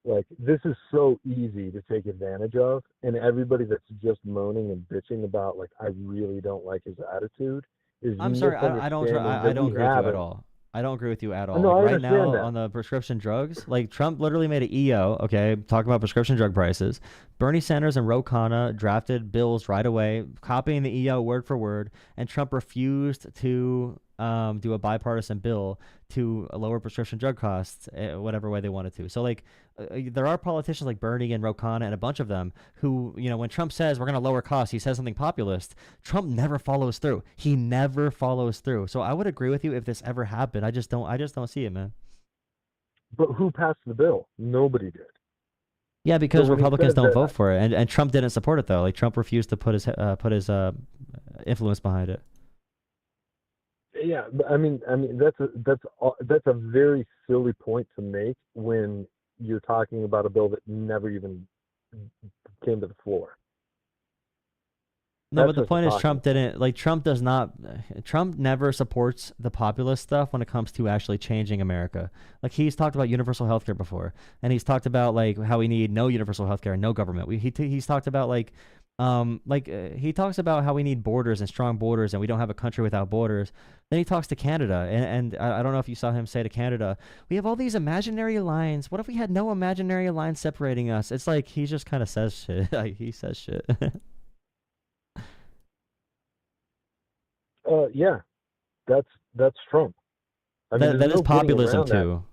Speaker 5: Like, this is so easy to take advantage of, and everybody that's just moaning and bitching about, like, I really don't like his attitude is
Speaker 1: I'm sorry, I don't agree with you at all. I don't agree with you at all.
Speaker 5: No,
Speaker 1: like,
Speaker 5: I
Speaker 1: right now
Speaker 5: that.
Speaker 1: On the prescription drugs, like Trump literally made an EO, okay, talking about prescription drug prices. Bernie Sanders and Ro Khanna drafted bills right away, copying the EO word for word, and Trump refused to do a bipartisan bill to lower prescription drug costs, whatever way they wanted to. So like, there are politicians like Bernie and Ro Khanna and a bunch of them who, when Trump says we're going to lower costs, he says something populist. Trump never follows through. He never follows through. So I would agree with you if this ever happened. I just don't see it, man.
Speaker 5: But who passed the bill? Nobody did.
Speaker 1: Yeah, because
Speaker 5: So
Speaker 1: Republicans don't vote for it, and Trump didn't support it though. Like, Trump refused to put his influence behind it.
Speaker 5: Yeah, but I mean that's a very silly point to make when you're talking about a bill that never even came to the floor.
Speaker 1: No, but the point is Trump never supports the populist stuff when it comes to actually changing America. Like, he's talked about universal healthcare before, and he's talked about like how we need no universal healthcare and no government. He's talked about he talks about how we need borders and strong borders, and we don't have a country without borders. Then he talks to Canada, and I don't know if you saw him say to Canada, we have all these imaginary lines. What if we had no imaginary lines separating us? It's like he just kind of says shit. Like, he says shit.
Speaker 5: Yeah, that's Trump. I mean,
Speaker 1: that is
Speaker 5: no getting
Speaker 1: populism
Speaker 5: around
Speaker 1: too.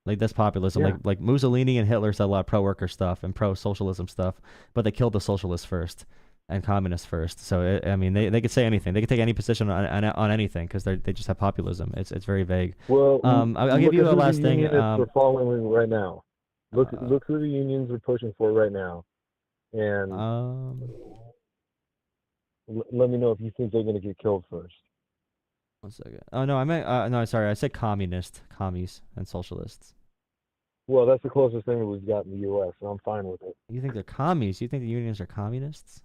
Speaker 1: Like that's populism.
Speaker 5: Yeah.
Speaker 1: Like Mussolini and Hitler said a lot of pro-worker stuff and pro-socialism stuff, but they killed the socialists first and communists first. So I mean, they could say anything. They could take any position on anything because they just have populism. It's very vague.
Speaker 5: Well,
Speaker 1: I'll give you a last thing.
Speaker 5: We're following right now. Look who the unions are pushing for right now, and let me know if you think they're going to get killed first.
Speaker 1: 1 second. Oh no, I meant no. Sorry, I said commies and socialists.
Speaker 5: Well, that's the closest thing that we've got in the U.S., and I'm fine with it.
Speaker 1: You think they're commies? You think the unions are communists?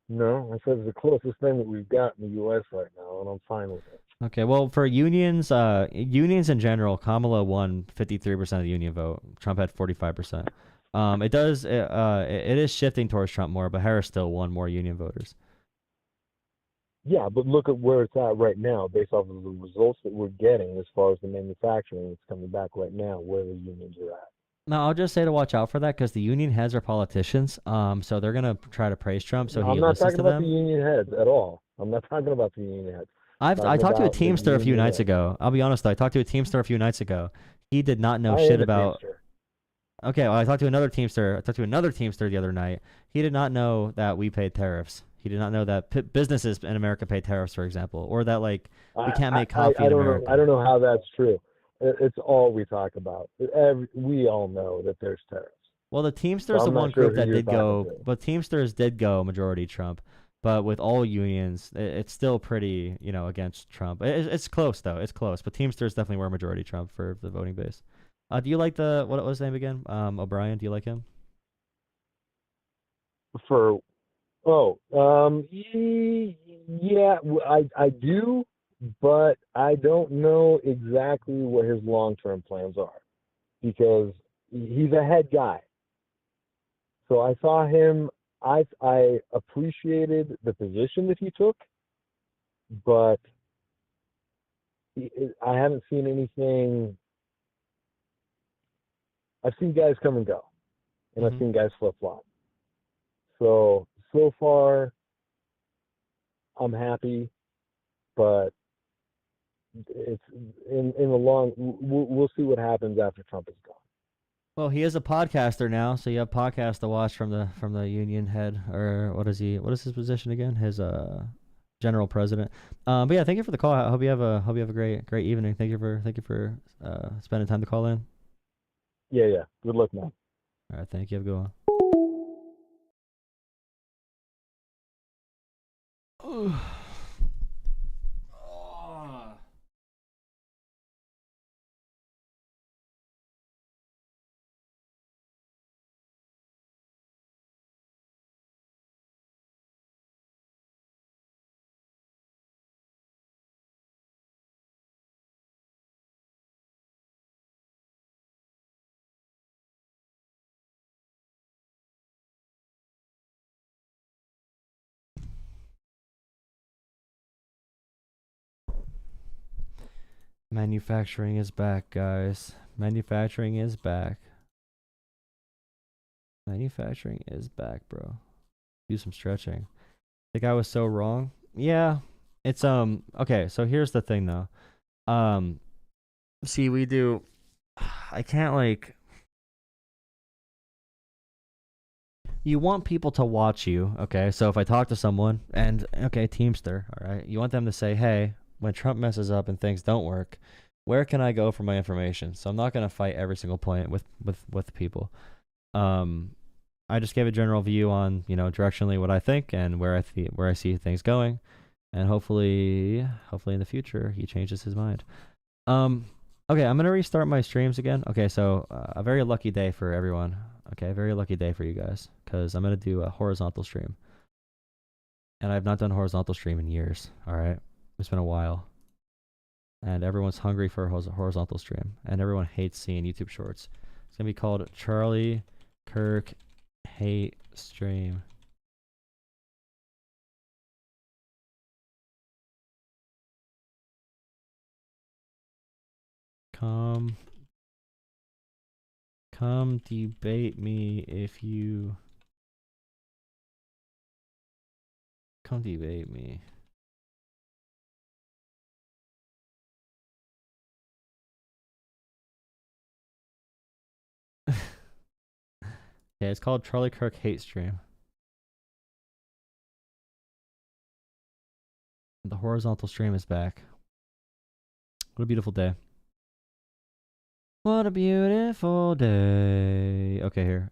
Speaker 5: No, I said it's the closest thing that we've got in the U.S. right now, and I'm fine with it.
Speaker 1: Okay, well, for unions in general, Kamala won 53% of the union vote. Trump had 45%. It is shifting towards Trump more, but Harris still won more union voters.
Speaker 5: Yeah, but look at where it's at right now, based off of the results that we're getting as far as the manufacturing that's coming back right now, where the unions are at.
Speaker 1: No, I'll just say to watch out for that because the union heads are politicians. So they're gonna try to praise Trump. So
Speaker 5: I'm not talking about the union heads at all. I'm not talking about the union heads.
Speaker 1: I talked to a Teamster a few nights ago. I'll be honest though. I talked to a Teamster a few nights ago. He did not know shit about. Okay, well, I talked to another Teamster. I talked to another Teamster the other night. He did not know that we paid tariffs. He did not know that businesses in America pay tariffs, for example, or that like we can't make coffee in America.
Speaker 5: I don't know how that's true. It's all we talk about. We all know that there's tariffs.
Speaker 1: Well, the Teamsters
Speaker 5: So
Speaker 1: the one group that did go,
Speaker 5: to.
Speaker 1: but Teamsters did go majority Trump. But with all unions, it's still pretty, against Trump. It's close though. It's close. But Teamsters definitely were majority Trump for the voting base. Do you like what was his name again? O'Brien. Do you like him?
Speaker 5: Yeah, I do, but I don't know exactly what his long-term plans are because he's a head guy. So I saw him. I appreciated the position that he took, but I haven't seen anything. I've seen guys come and go, and I've seen guys flip-flop. So far, I'm happy, but it's in the long. We'll see what happens after Trump is gone.
Speaker 1: Well, he is a podcaster now, so you have podcasts to watch from the union head, or what is he? What is his position again? His general president. But yeah, thank you for the call. I hope you have a great evening. Thank you for spending time to call in.
Speaker 5: Yeah. Good luck, man.
Speaker 1: All right, thank you. Have a good one. Manufacturing is back, guys. Manufacturing is back. Manufacturing is back, bro. Do some stretching. The guy was so wrong. Yeah. It's okay, so here's the thing though. See, I can't you want people to watch you, okay? So if I talk to someone and Teamster, all right? You want them to say, "Hey, when Trump messes up and things don't work, where can I go for my information?" So I'm not going to fight every single point with people. I just gave a general view on, directionally what I think and where I see things going, and hopefully in the future he changes his mind. Okay, I'm going to restart my streams again. Okay, so a very lucky day for everyone. Okay, a very lucky day for you guys cuz I'm going to do a horizontal stream. And I've not done a horizontal stream in years, all right? It's been a while. And everyone's hungry for a horizontal stream. And everyone hates seeing YouTube shorts. It's going to be called Charlie Kirk Hate Stream. Come debate me if you... Come debate me. Okay, it's called Charlie Kirk Hate Stream. The horizontal stream is back. What a beautiful day. What a beautiful day. Okay, here.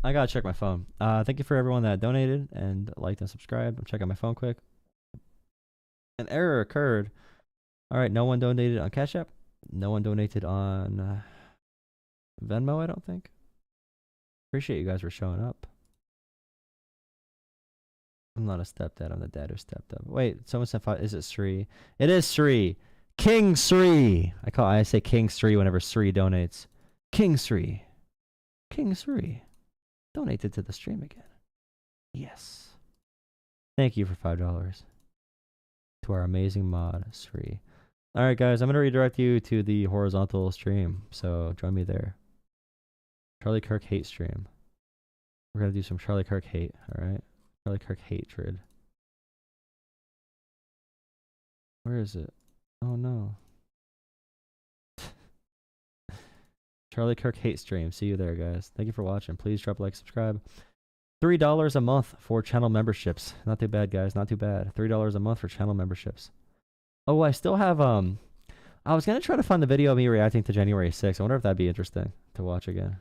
Speaker 1: I gotta check my phone. Thank you for everyone that donated and liked and subscribed. I'm checking my phone quick. An error occurred. All right, no one donated on Cash App. No one donated on Venmo, I don't think. Appreciate you guys for showing up. I'm not a stepdad. I'm the dad who stepped up. Wait, someone said 5. Is it Sri? It is Sri. King Sri. I say King Sri whenever Sri donates. King Sri. King Sri. Donated to the stream again. Yes. Thank you for $5. To our amazing mod, Sri. Alright guys, I'm going to redirect you to the horizontal stream. So join me there. Charlie Kirk hate stream. We're going to do some Charlie Kirk hate. Alright. Charlie Kirk hatred. Where is it? Oh no. Charlie Kirk hate stream. See you there, guys. Thank you for watching. Please drop a like, subscribe. $3 a month for channel memberships. Not too bad, guys. Not too bad. $3 a month for channel memberships. Oh, I still have I was gonna try to find the video of me reacting to January 6th. I wonder if that'd be interesting to watch again.